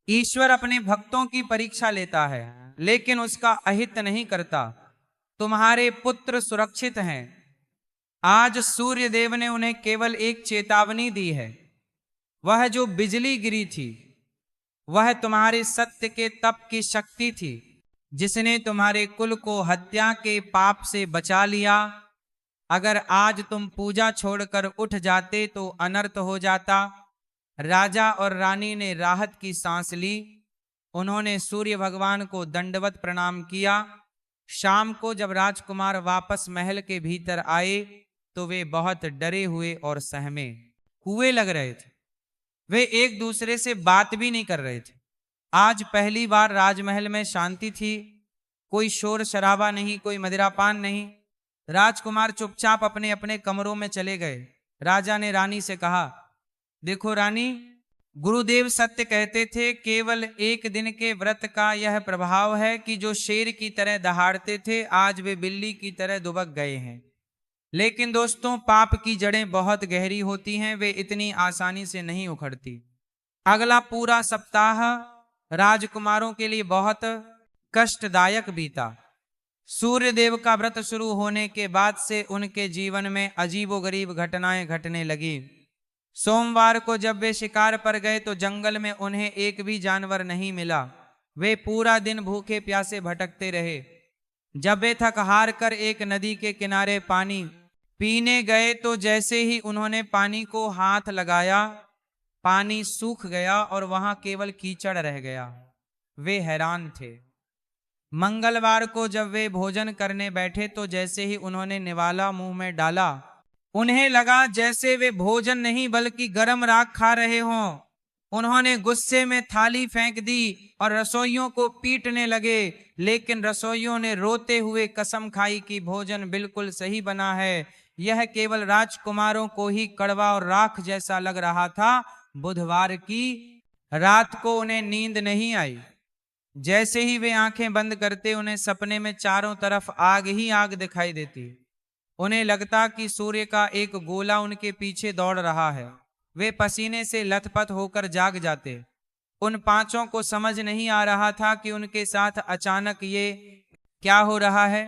ईश्वर अपने भक्तों की परीक्षा लेता है लेकिन उसका अहित नहीं करता। तुम्हारे पुत्र सुरक्षित हैं। आज सूर्य देव ने उन्हें केवल एक चेतावनी दी है। वह जो बिजली गिरी थी वह तुम्हारे सत्य के तप की शक्ति थी जिसने तुम्हारे कुल को हत्या के पाप से बचा लिया। अगर आज तुम पूजा छोड़कर उठ जाते तो अनर्थ हो जाता। राजा और रानी ने राहत की सांस ली। उन्होंने सूर्य भगवान को दंडवत प्रणाम किया। शाम को जब राजकुमार वापस महल के भीतर आए तो वे बहुत डरे हुए और सहमे हुए लग रहे थे। वे एक दूसरे से बात भी नहीं कर रहे थे। आज पहली बार राजमहल में शांति थी। कोई शोर शराबा नहीं, कोई मदिरापान नहीं। राजकुमार चुपचाप अपने अपने कमरों में चले गए। राजा ने रानी से कहा, देखो रानी, गुरुदेव सत्य कहते थे। केवल एक दिन के व्रत का यह प्रभाव है कि जो शेर की तरह दहाड़ते थे आज वे बिल्ली की तरह दुबक गए हैं। लेकिन दोस्तों, पाप की जड़ें बहुत गहरी होती हैं, वे इतनी आसानी से नहीं उखड़ती। अगला पूरा सप्ताह राजकुमारों के लिए बहुत कष्टदायक बीता। सूर्य देव का व्रत शुरू होने के बाद से उनके जीवन में अजीबोगरीब घटनाएं घटने लगी। सोमवार को जब वे शिकार पर गए तो जंगल में उन्हें एक भी जानवर नहीं मिला। वे पूरा दिन भूखे प्यासे भटकते रहे। जब वे थक हार कर एक नदी के किनारे पानी पीने गए तो जैसे ही उन्होंने पानी को हाथ लगाया, पानी सूख गया और वहां केवल कीचड़ रह गया। वे हैरान थे। मंगलवार को जब वे भोजन करने बैठे तो जैसे ही उन्होंने निवाला मुंह में डाला, उन्हें लगा जैसे वे भोजन नहीं बल्कि गरम राख खा रहे हों। उन्होंने गुस्से में थाली फेंक दी और रसोइयों को पीटने लगे। लेकिन रसोइयों ने रोते हुए कसम खाई कि भोजन बिल्कुल सही बना है। यह केवल राजकुमारों को ही कड़वा और राख जैसा लग रहा था। बुधवार की रात को उन्हें नींद नहीं आई। जैसे ही वे आंखें बंद करते उन्हें सपने में चारों तरफ आग ही आग दिखाई देती। उन्हें लगता कि सूर्य का एक गोला उनके पीछे दौड़ रहा है। वे पसीने से लथपथ होकर जाग जाते। उन पांचों को समझ नहीं आ रहा था कि उनके साथ अचानक ये क्या हो रहा है।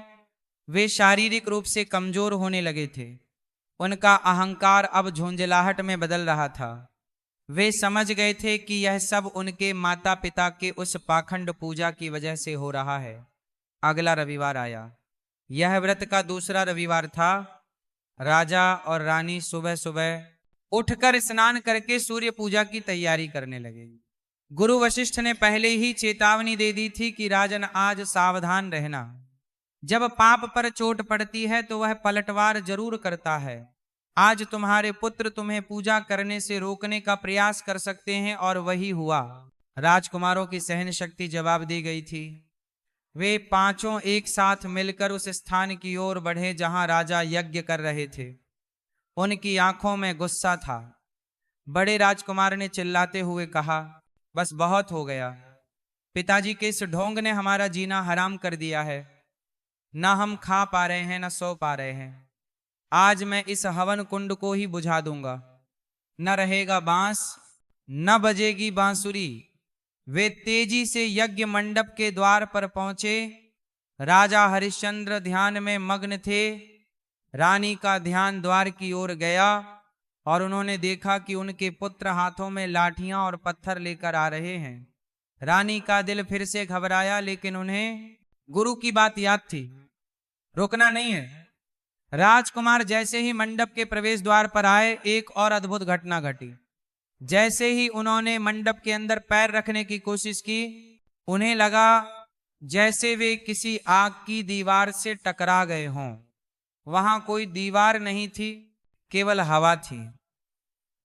वे शारीरिक रूप से कमजोर होने लगे थे। उनका अहंकार अब झुंझलाहट में बदल रहा था। वे समझ गए थे कि यह सब उनके माता पिता के उस पाखंड पूजा की वजह से हो रहा है। अगला रविवार आया। यह व्रत का दूसरा रविवार था। राजा और रानी सुबह सुबह उठकर स्नान करके सूर्य पूजा की तैयारी करने लगे। गुरु वशिष्ठ ने पहले ही चेतावनी दे दी थी कि राजन, आज सावधान रहना। जब पाप पर चोट पड़ती है तो वह पलटवार जरूर करता है। आज तुम्हारे पुत्र तुम्हें पूजा करने से रोकने का प्रयास कर सकते हैं और वही हुआ। राजकुमारों की सहन शक्ति जवाब दी गई थी। वे पांचों एक साथ मिलकर उस स्थान की ओर बढ़े जहां राजा यज्ञ कर रहे थे। उनकी आंखों में गुस्सा था। बड़े राजकुमार ने चिल्लाते हुए कहा, बस बहुत हो गया। पिताजी के इस ढोंग ने हमारा जीना हराम कर दिया है। ना हम खा पा रहे हैं, ना सो पा रहे हैं। आज मैं इस हवन कुंड को ही बुझा दूंगा। न रहेगा बांस, न बजेगी बांसुरी। वे तेजी से यज्ञ मंडप के द्वार पर पहुंचे। राजा हरिश्चंद्र ध्यान में मग्न थे। रानी का ध्यान द्वार की ओर गया और उन्होंने देखा कि उनके पुत्र हाथों में लाठियां और पत्थर लेकर आ रहे हैं। रानी का दिल फिर से घबराया, लेकिन उन्हें गुरु की बात याद थी, रुकना नहीं है। राजकुमार जैसे ही मंडप के प्रवेश द्वार पर आए, एक और अद्भुत घटना घटी। जैसे ही उन्होंने मंडप के अंदर पैर रखने की कोशिश की, उन्हें लगा जैसे वे किसी आग की दीवार से टकरा गए हों। वहां कोई दीवार नहीं थी, केवल हवा थी,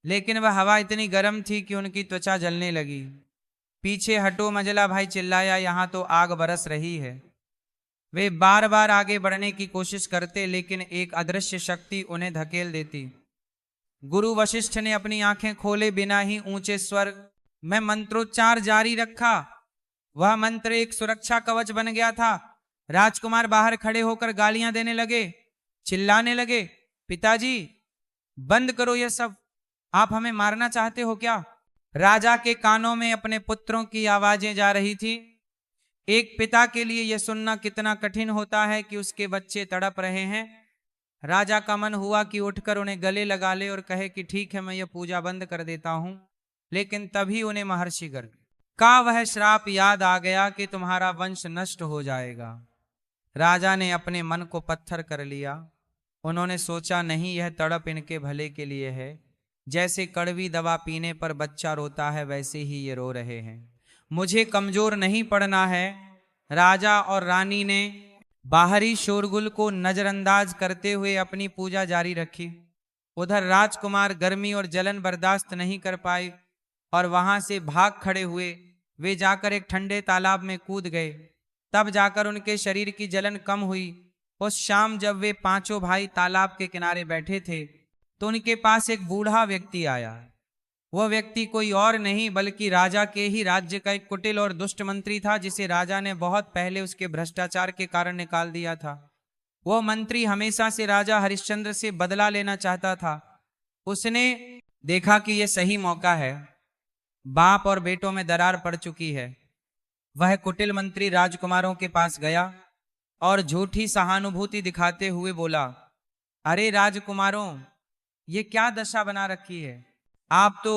लेकिन वह हवा इतनी गर्म थी कि उनकी त्वचा जलने लगी। पीछे हटो मंझला भाई चिल्लाया, यहां तो आग बरस रही है। वे बार बार आगे बढ़ने की कोशिश करते, लेकिन एक अदृश्य शक्ति उन्हें धकेल देती। गुरु वशिष्ठ ने अपनी आंखें खोले बिना ही ऊंचे स्वर में मंत्रोच्चार जारी रखा। वह मंत्र एक सुरक्षा कवच बन गया था। राजकुमार बाहर खड़े होकर गालियां देने लगे, चिल्लाने लगे, पिताजी बंद करो यह सब, आप हमें मारना चाहते हो क्या? राजा के कानों में अपने पुत्रों की आवाजें जा रही थी। एक पिता के लिए यह सुनना कितना कठिन होता है कि उसके बच्चे तड़प रहे हैं। राजा का मन हुआ कि उठकर उन्हें गले लगा ले और कहे कि ठीक है, मैं यह पूजा बंद कर देता हूं। लेकिन तभी उन्हें महर्षि गर्ग का वह श्राप याद आ गया कि तुम्हारा वंश नष्ट हो जाएगा। राजा ने अपने मन को पत्थर कर लिया। उन्होंने सोचा, नहीं, यह तड़प इनके भले के लिए है। जैसे कड़वी दवा पीने पर बच्चा रोता है, वैसे ही ये रो रहे हैं। मुझे कमजोर नहीं पड़ना है। राजा और रानी ने बाहरी शोरगुल को नजरअंदाज करते हुए अपनी पूजा जारी रखी। उधर राजकुमार गर्मी और जलन बर्दाश्त नहीं कर पाए और वहां से भाग खड़े हुए। वे जाकर एक ठंडे तालाब में कूद गए। तब जाकर उनके शरीर की जलन कम हुई। उस शाम जब वे पांचों भाई तालाब के किनारे बैठे थे, तो उनके पास एक बूढ़ा व्यक्ति आया। वह व्यक्ति कोई और नहीं बल्कि राजा के ही राज्य का एक कुटिल और दुष्ट मंत्री था, जिसे राजा ने बहुत पहले उसके भ्रष्टाचार के कारण निकाल दिया था। वह मंत्री हमेशा से राजा हरिश्चंद्र से बदला लेना चाहता था। उसने देखा कि यह सही मौका है, बाप और बेटों में दरार पड़ चुकी है। वह कुटिल मंत्री राजकुमारों के पास गया और झूठी सहानुभूति दिखाते हुए बोला, अरे राजकुमारों, ये क्या दशा बना रखी है? आप तो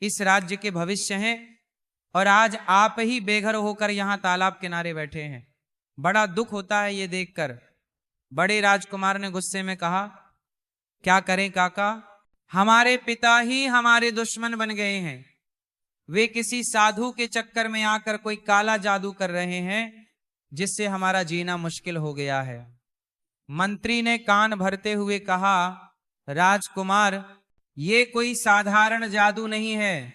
इस राज्य के भविष्य हैं और आज आप ही बेघर होकर यहां तालाब किनारे बैठे हैं। बड़ा दुख होता है ये देखकर। बड़े राजकुमार ने गुस्से में कहा, क्या करें काका, हमारे पिता ही हमारे दुश्मन बन गए हैं। वे किसी साधु के चक्कर में आकर कोई काला जादू कर रहे हैं, जिससे हमारा जीना मुश्किल हो गया है। मंत्री ने कान भरते हुए कहा, राजकुमार, ये कोई साधारण जादू नहीं है।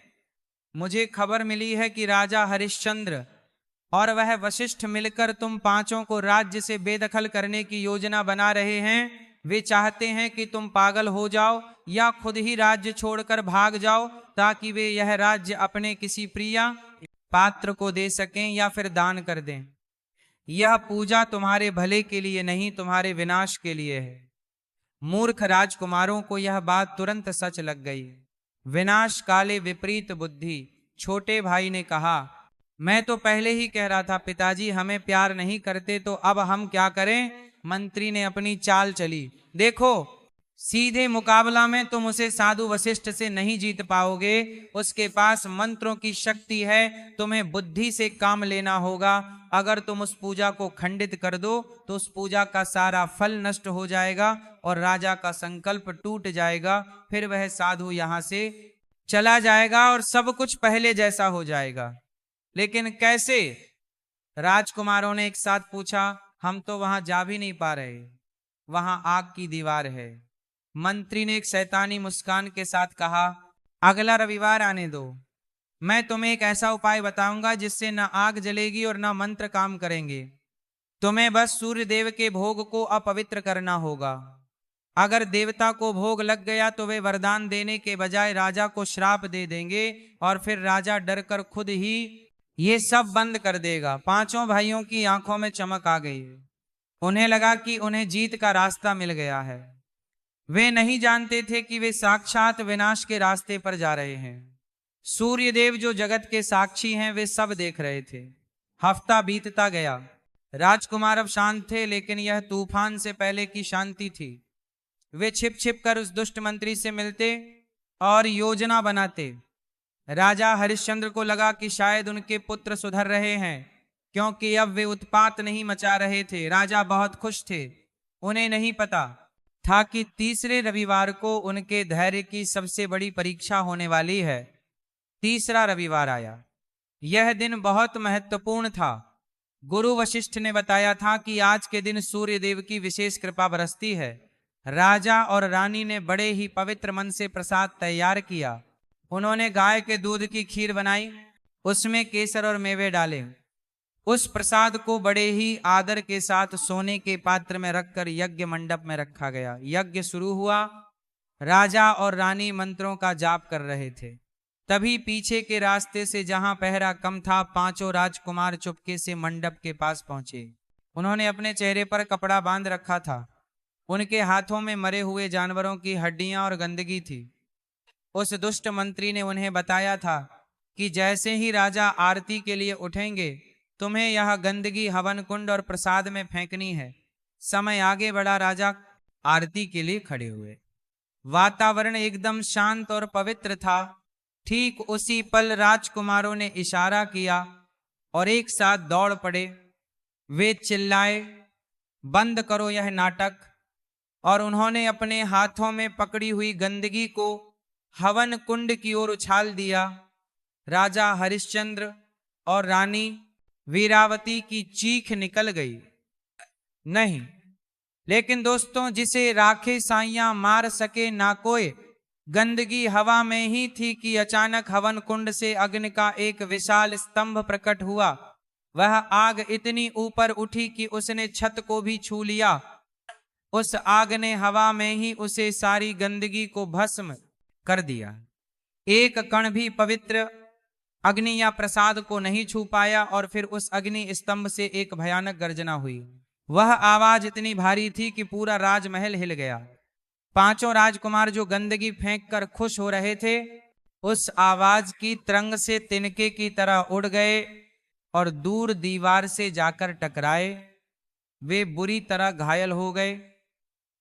मुझे खबर मिली है कि राजा हरिश्चंद्र और वह वशिष्ठ मिलकर तुम पांचों को राज्य से बेदखल करने की योजना बना रहे हैं। वे चाहते हैं कि तुम पागल हो जाओ या खुद ही राज्य छोड़कर भाग जाओ, ताकि वे यह राज्य अपने किसी प्रिय पात्र को दे सकें या फिर दान कर दें। यह पूजा तुम्हारे भले के लिए नहीं, तुम्हारे विनाश के लिए है। मूर्ख राजकुमारों को यह बात तुरंत सच लग गई। विनाश काले विपरीत बुद्धि। छोटे भाई ने कहा, मैं तो पहले ही कह रहा था पिताजी, हमें प्यार नहीं करते तो अब हम क्या करें? मंत्री ने अपनी चाल चली। देखो, सीधे मुकाबला में तुम उसे साधु वशिष्ठ से नहीं जीत पाओगे। उसके पास मंत्रों की शक्ति है, तुम्हें बुद्धि से काम लेना होगा। अगर तुम उस पूजा को खंडित कर दो तो उस पूजा का सारा फल नष्ट हो जाएगा और राजा का संकल्प टूट जाएगा। फिर वह साधु यहां से चला जाएगा और सब कुछ पहले जैसा हो जाएगा। लेकिन कैसे? राजकुमारों ने एक साथ पूछा। हम तो वहां जा भी नहीं पा रहे, वहां आग की दीवार है। मंत्री ने एक शैतानी मुस्कान के साथ कहा, अगला रविवार आने दो, मैं तुम्हें एक ऐसा उपाय बताऊंगा जिससे न आग जलेगी और न मंत्र काम करेंगे। तुम्हें बस सूर्य देव के भोग को अपवित्र करना होगा। अगर देवता को भोग लग गया तो वे वरदान देने के बजाय राजा को श्राप दे देंगे और फिर राजा डरकर खुद ही ये सब बंद कर देगा। पांचों भाइयों की आंखों में चमक आ गई। उन्हें लगा कि उन्हें जीत का रास्ता मिल गया है। वे नहीं जानते थे कि वे साक्षात विनाश के रास्ते पर जा रहे हैं। सूर्यदेव जो जगत के साक्षी हैं, वे सब देख रहे थे। हफ्ता बीतता गया। राजकुमार अब शांत थे, लेकिन यह तूफान से पहले की शांति थी। वे छिप छिप कर उस दुष्ट मंत्री से मिलते और योजना बनाते। राजा हरिश्चंद्र को लगा कि शायद उनके पुत्र सुधर रहे हैं, क्योंकि अब वे उत्पात नहीं मचा रहे थे। राजा बहुत खुश थे। उन्हें नहीं पता था कि तीसरे रविवार को उनके धैर्य की सबसे बड़ी परीक्षा होने वाली है। तीसरा रविवार आया। यह दिन बहुत महत्वपूर्ण था। गुरु वशिष्ठ ने बताया था कि आज के दिन सूर्य देव की विशेष कृपा बरसती है। राजा और रानी ने बड़े ही पवित्र मन से प्रसाद तैयार किया। उन्होंने गाय के दूध की खीर बनाई, उसमें केसर और मेवे डाले। उस प्रसाद को बड़े ही आदर के साथ सोने के पात्र में रखकर यज्ञ मंडप में रखा गया। यज्ञ शुरू हुआ। राजा और रानी मंत्रों का जाप कर रहे थे। तभी पीछे के रास्ते से, जहां पहरा कम था, 5 राजकुमार चुपके से मंडप के पास पहुंचे। उन्होंने अपने चेहरे पर कपड़ा बांध रखा था। उनके हाथों में मरे हुए जानवरों की हड्डियां और गंदगी थी। उस दुष्ट मंत्री ने उन्हें बताया था कि जैसे ही राजा आरती के लिए उठेंगे, तुम्हें यह गंदगी हवन कुंड और प्रसाद में फेंकनी है। समय आगे बढ़ा। राजा आरती के लिए खड़े हुए। वातावरण एकदम शांत और पवित्र था। ठीक उसी पल राजकुमारों ने इशारा किया और एक साथ दौड़ पड़े। वे चिल्लाए, बंद करो यह नाटक। और उन्होंने अपने हाथों में पकड़ी हुई गंदगी को हवन कुंड की ओर उछाल दिया। राजा हरिश्चंद्र और रानी वीरावती की चीख निकल गई। नहीं, लेकिन दोस्तों, जिसे राखे साइयां मार सके ना कोई, गंदगी हवा में ही थी कि अचानक हवन कुंड से अग्नि का एक विशाल स्तंभ प्रकट हुआ। वह आग इतनी ऊपर उठी कि उसने छत को भी छू लिया। उस आग ने हवा में ही उसे सारी गंदगी को भस्म कर दिया। एक कण भी पवित्र अग्नि या प्रसाद को नहीं छू पाया। और फिर उस अग्नि स्तंभ से एक भयानक गर्जना हुई। वह आवाज इतनी भारी थी कि पूरा राजमहल हिल गया। 5 राजकुमार जो गंदगी फेंक कर खुश हो रहे थे, उस आवाज की तरंग से तिनके की तरह उड़ गए और दूर दीवार से जाकर टकराए। वे बुरी तरह घायल हो गए।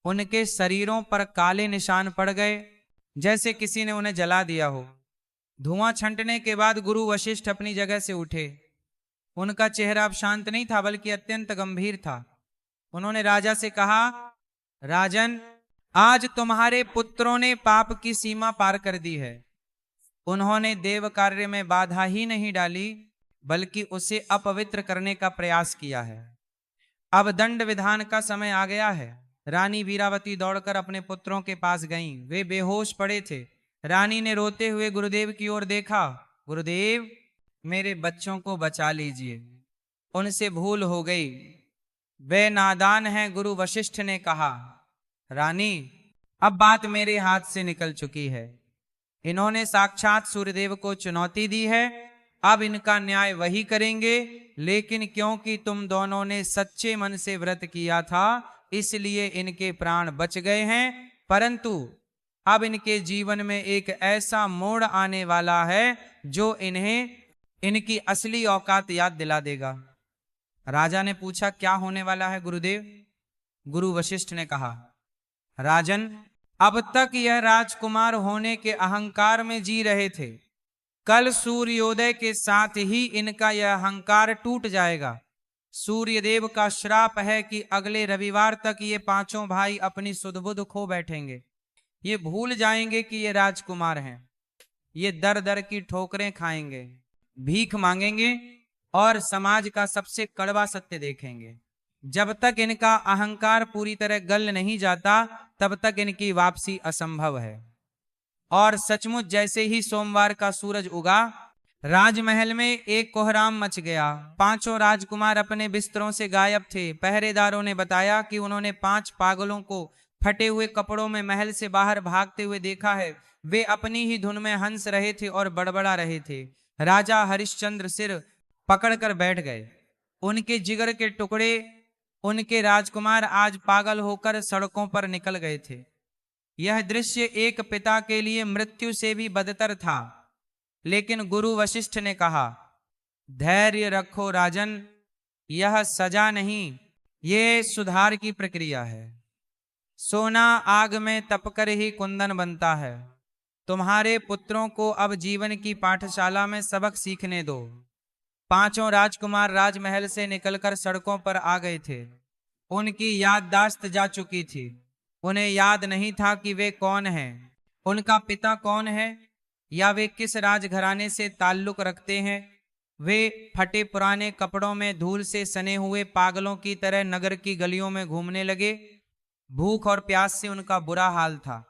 उनके शरीरों पर काले निशान पड़ गए, जैसे किसी ने उन्हें जला दिया हो। धुआं छंटने के बाद गुरु वशिष्ठ अपनी जगह से उठे। उनका चेहरा अब शांत नहीं था, बल्कि अत्यंत गंभीर था। उन्होंने राजा से कहा, राजन, आज तुम्हारे पुत्रों ने पाप की सीमा पार कर दी है। उन्होंने देव कार्य में बाधा ही नहीं डाली, बल्कि उसे अपवित्र करने का प्रयास किया है। अब दंड विधान का समय आ गया है। रानी वीरावती दौड़कर अपने पुत्रों के पास गईं। वे बेहोश पड़े थे। रानी ने रोते हुए गुरुदेव की ओर देखा। गुरुदेव, मेरे बच्चों को बचा लीजिए, उनसे भूल हो गई, वे नादान हैं। गुरु वशिष्ठ ने कहा, रानी, अब बात मेरे हाथ से निकल चुकी है। इन्होंने साक्षात सूर्यदेव को चुनौती दी है। अब इनका न्याय वही करेंगे। लेकिन क्योंकि तुम दोनों ने सच्चे मन से व्रत किया था, इसलिए इनके प्राण बच गए हैं। परंतु अब इनके जीवन में एक ऐसा मोड़ आने वाला है जो इन्हें इनकी असली औकात याद दिला देगा। राजा ने पूछा, क्या होने वाला है गुरुदेव? गुरु वशिष्ठ ने कहा, राजन, अब तक यह राजकुमार होने के अहंकार में जी रहे थे। कल सूर्योदय के साथ ही इनका यह अहंकार टूट जाएगा। सूर्यदेव का श्राप है कि अगले रविवार तक ये 5 भाई अपनी सुध-बुध खो बैठेंगे। ये भूल जाएंगे कि ये राजकुमार हैं। ये दर दर की ठोकरें खाएंगे, भीख मांगेंगे और समाज का सबसे कड़वा सत्य देखेंगे। जब तक इनका अहंकार पूरी तरह गल नहीं जाता, तब तक इनकी वापसी असंभव है। और सचमुच जैसे ही सोमवार का सूरज उगा, राजमहल में एक कोहराम मच गया। 5 राजकुमार अपने बिस्तरों से गायब थे। पहरेदारों ने बताया कि उन्होंने 5 पागलों को फटे हुए कपड़ों में महल से बाहर भागते हुए देखा है। वे अपनी ही धुन में हंस रहे थे और बड़बड़ा रहे थे। राजा हरिश्चंद्र सिर पकड़कर बैठ गए। उनके जिगर के टुकड़े, उनके राजकुमार आज पागल होकर सड़कों पर निकल गए थे। यह दृश्य एक पिता के लिए मृत्यु से भी बदतर था। लेकिन गुरु वशिष्ठ ने कहा, धैर्य रखो राजन, यह सजा नहीं, ये सुधार की प्रक्रिया है। सोना आग में तपकर ही कुंदन बनता है। तुम्हारे पुत्रों को अब जीवन की पाठशाला में सबक सीखने दो। पांचों राजकुमार राजमहल से निकलकर सड़कों पर आ गए थे। उनकी याददाश्त जा चुकी थी। उन्हें याद नहीं था कि वे कौन हैं, उनका पिता कौन है, या वे किस राजघराने से ताल्लुक रखते हैं। वे फटे पुराने कपड़ों में धूल से सने हुए पागलों की तरह नगर की गलियों में घूमने लगे। भूख और प्यास से उनका बुरा हाल था।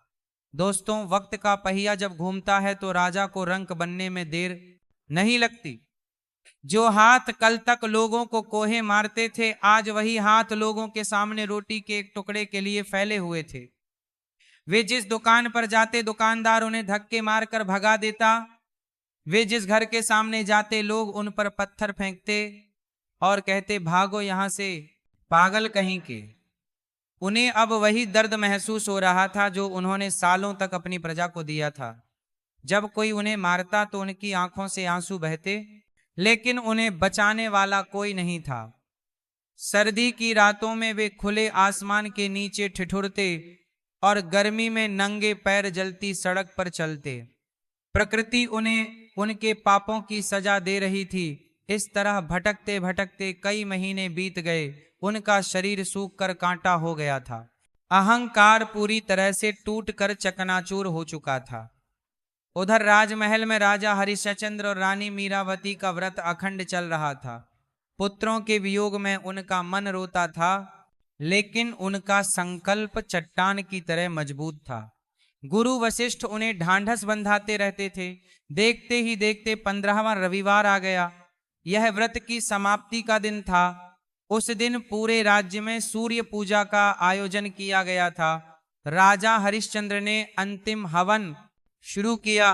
दोस्तों, वक्त का पहिया जब घूमता है तो राजा को रंक बनने में देर नहीं लगती। जो हाथ कल तक लोगों को कोहे मारते थे, आज वही हाथ लोगों के सामने रोटी के एक टुकड़े के लिए फैले हुए थे। वे जिस दुकान पर जाते दुकानदार उन्हें धक्के मारकर भगा देता। वे जिस घर के सामने जाते लोग उन पर पत्थर फेंकते और कहते, भागो यहां से पागल कहीं के। उन्हें अब वही दर्द महसूस हो रहा था जो उन्होंने सालों तक अपनी प्रजा को दिया था। जब कोई उन्हें मारता तो उनकी आंखों से आंसू बहते, लेकिन उन्हें बचाने वाला कोई नहीं था। सर्दी की रातों में वे खुले आसमान के नीचे ठिठुरते और गर्मी में नंगे पैर जलती सड़क पर चलते। प्रकृति उन्हें उनके पापों की सजा दे रही थी। इस तरह भटकते भटकते कई महीने बीत गए। उनका शरीर सूख कर कांटा हो गया था। अहंकार पूरी तरह से टूटकर चकनाचूर हो चुका था। उधर राजमहल में राजा हरिश्चंद्र और रानी मीरावती का व्रत अखंड चल रहा था। पुत्रों के वियोग में उनका मन रोता था, लेकिन उनका संकल्प चट्टान की तरह मजबूत था। गुरु वशिष्ठ उन्हें ढांढस बंधाते रहते थे। देखते ही देखते 15वां रविवार आ गया। यह व्रत की समाप्ति का दिन था। उस दिन पूरे राज्य में सूर्य पूजा का आयोजन किया गया था। राजा हरिश्चंद्र ने अंतिम हवन शुरू किया।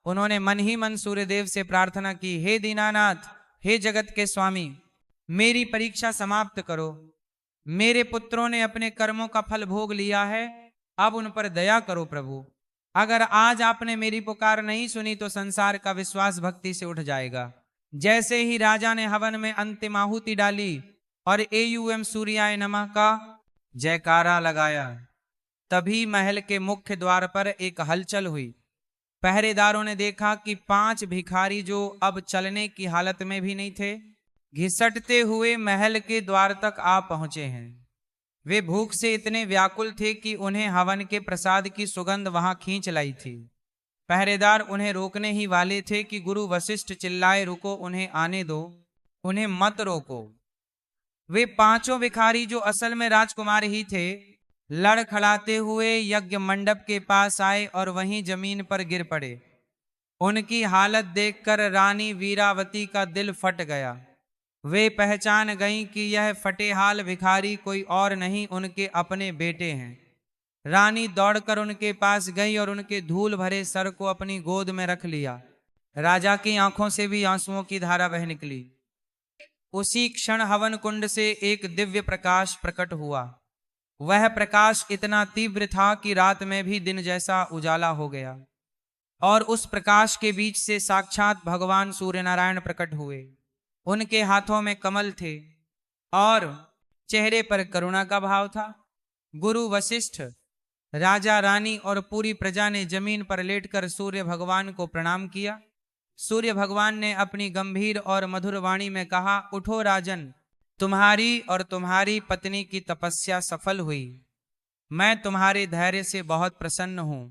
उन्होंने मन ही मन सूर्यदेव से प्रार्थना की, हे दीनानाथ, हे जगत के स्वामी, मेरी परीक्षा समाप्त करो। मेरे पुत्रों ने अपने कर्मों का फल भोग लिया है, अब उन पर दया करो प्रभु। अगर आज आपने मेरी पुकार नहीं सुनी तो संसार का विश्वास भक्ति से उठ जाएगा। जैसे ही राजा ने हवन में अंतिम आहुति डाली और एयूएम सूर्याय नमः का जयकारा लगाया, तभी महल के मुख्य द्वार पर एक हलचल हुई। पहरेदारों ने देखा कि 5 भिखारी, जो अब चलने की हालत में भी नहीं थे, घिसटते हुए महल के द्वार तक आ पहुंचे हैं। वे भूख से इतने व्याकुल थे कि उन्हें हवन के प्रसाद की सुगंध वहां खींच लाई थी। पहरेदार उन्हें रोकने ही वाले थे कि गुरु वशिष्ठ चिल्लाए, रुको, उन्हें आने दो, उन्हें मत रोको। वे 5 भिखारी, जो असल में राजकुमार ही थे, लड़खड़ाते हुए यज्ञ मंडप के पास आए और वहीं जमीन पर गिर पड़े। उनकी हालत देखकर रानी वीरावती का दिल फट गया। वे पहचान गईं कि यह फटेहाल भिखारी कोई और नहीं, उनके अपने बेटे हैं। रानी दौड़कर उनके पास गई और उनके धूल भरे सर को अपनी गोद में रख लिया। राजा की आंखों से भी आंसुओं की धारा बह निकली। उसी क्षण हवन कुंड से एक दिव्य प्रकाश प्रकट हुआ। वह प्रकाश इतना तीव्र था कि रात में भी दिन जैसा उजाला हो गया, और उस प्रकाश के बीच से साक्षात भगवान सूर्यनारायण प्रकट हुए। उनके हाथों में कमल थे और चेहरे पर करुणा का भाव था। गुरु वशिष्ठ, राजा, रानी और पूरी प्रजा ने जमीन पर लेटकर सूर्य भगवान को प्रणाम किया। सूर्य भगवान ने अपनी गंभीर और मधुर वाणी में कहा, उठो राजन, तुम्हारी और तुम्हारी पत्नी की तपस्या सफल हुई। मैं तुम्हारे धैर्य से बहुत प्रसन्न हूं।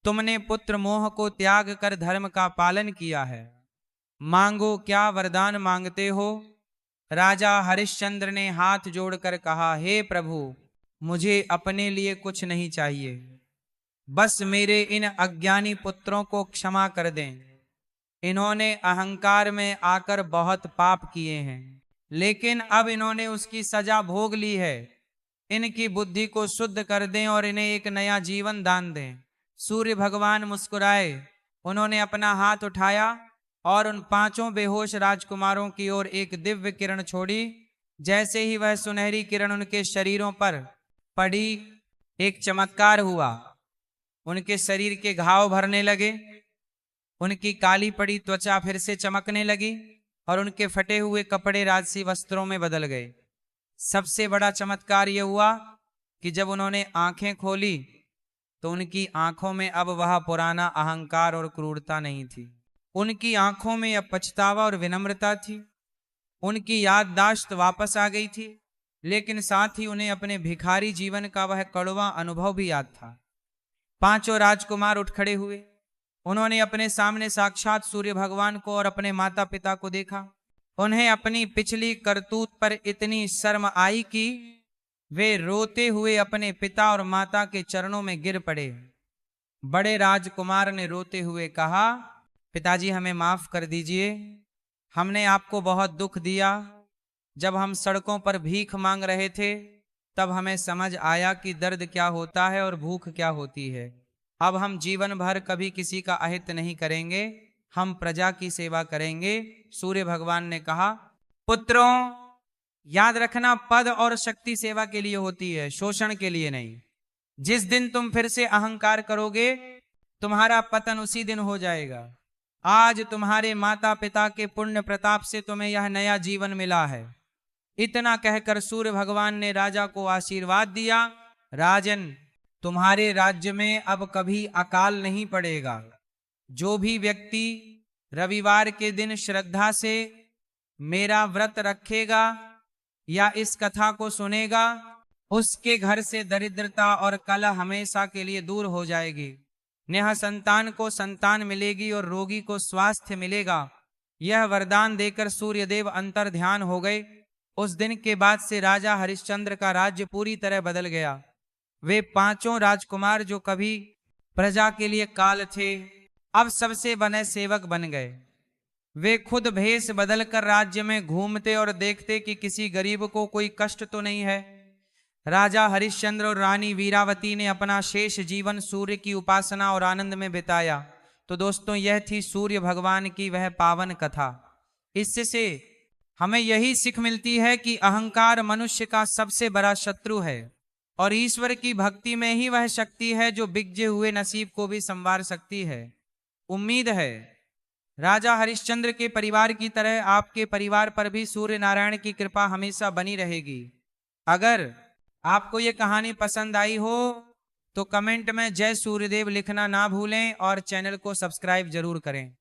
तुमने पुत्र मोह को त्याग कर धर्म का पालन किया है। मांगो, क्या वरदान मांगते हो? राजा हरिश्चंद्र ने हाथ जोड़कर कहा, हे प्रभु, मुझे अपने लिए कुछ नहीं चाहिए, बस मेरे इन अज्ञानी पुत्रों को क्षमा कर दें। इन्होंने अहंकार में आकर बहुत पाप किए हैं, लेकिन अब इन्होंने उसकी सजा भोग ली है। इनकी बुद्धि को शुद्ध कर दें और इन्हें एक नया जीवन दान दें। सूर्य भगवान मुस्कुराए। उन्होंने अपना हाथ उठाया और उन 5 बेहोश राजकुमारों की ओर एक दिव्य किरण छोड़ी। जैसे ही वह सुनहरी किरण उनके शरीरों पर पड़ी, एक चमत्कार हुआ। उनके शरीर के घाव भरने लगे, उनकी काली पड़ी त्वचा फिर से चमकने लगी और उनके फटे हुए कपड़े राजसी वस्त्रों में बदल गए। सबसे बड़ा चमत्कार यह हुआ कि जब उन्होंने आंखें खोली तो उनकी आंखों में अब वह पुराना अहंकार और क्रूरता नहीं थी। उनकी आंखों में अब पछतावा और विनम्रता थी। उनकी याददाश्त वापस आ गई थी, लेकिन साथ ही उन्हें अपने भिखारी जीवन का वह कड़वा अनुभव भी याद था। पांचों राजकुमार उठ खड़े हुए। उन्होंने अपने सामने साक्षात सूर्य भगवान को और अपने माता पिता को देखा। उन्हें अपनी पिछली करतूत पर इतनी शर्म आई कि वे रोते हुए अपने पिता और माता के चरणों में गिर पड़े। बड़े राजकुमार ने रोते हुए कहा, पिताजी हमें माफ कर दीजिए, हमने आपको बहुत दुख दिया। जब हम सड़कों पर भीख मांग रहे थे तब हमें समझ आया कि दर्द क्या होता है और भूख क्या होती है। अब हम जीवन भर कभी किसी का अहित नहीं करेंगे, हम प्रजा की सेवा करेंगे। सूर्य भगवान ने कहा, पुत्रों याद रखना, पद और शक्ति सेवा के लिए होती है, शोषण के लिए नहीं। जिस दिन तुम फिर से अहंकार करोगे तुम्हारा पतन उसी दिन हो जाएगा। आज तुम्हारे माता पिता के पुण्य प्रताप से तुम्हें यह नया जीवन मिला है। इतना कहकर सूर्य भगवान ने राजा को आशीर्वाद दिया, राजन तुम्हारे राज्य में अब कभी अकाल नहीं पड़ेगा। जो भी व्यक्ति रविवार के दिन श्रद्धा से मेरा व्रत रखेगा या इस कथा को सुनेगा, उसके घर से दरिद्रता और कलह हमेशा के लिए दूर हो जाएगी। नेह संतान को संतान मिलेगी और रोगी को स्वास्थ्य मिलेगा। यह वरदान देकर सूर्यदेव अंतर ध्यान हो गए। उस दिन के बाद से राजा हरिश्चंद्र का राज्य पूरी तरह बदल गया। वे पांचों राजकुमार जो कभी प्रजा के लिए काल थे, अब सबसे बने सेवक बन गए। वे खुद भेष बदलकर राज्य में घूमते और देखते कि किसी गरीब को कोई कष्ट तो नहीं है। राजा हरिश्चंद्र और रानी वीरावती ने अपना शेष जीवन सूर्य की उपासना और आनंद में बिताया। तो दोस्तों, यह थी सूर्य भगवान की वह पावन कथा। इससे हमें यही सीख मिलती है कि अहंकार मनुष्य का सबसे बड़ा शत्रु है और ईश्वर की भक्ति में ही वह शक्ति है जो बिगजे हुए नसीब को भी संवार सकती है। उम्मीद है राजा हरिश्चंद्र के परिवार की तरह आपके परिवार पर भी सूर्य नारायण की कृपा हमेशा बनी रहेगी। अगर आपको ये कहानी पसंद आई हो तो कमेंट में जय सूर्यदेव लिखना ना भूलें और चैनल को सब्सक्राइब जरूर करें।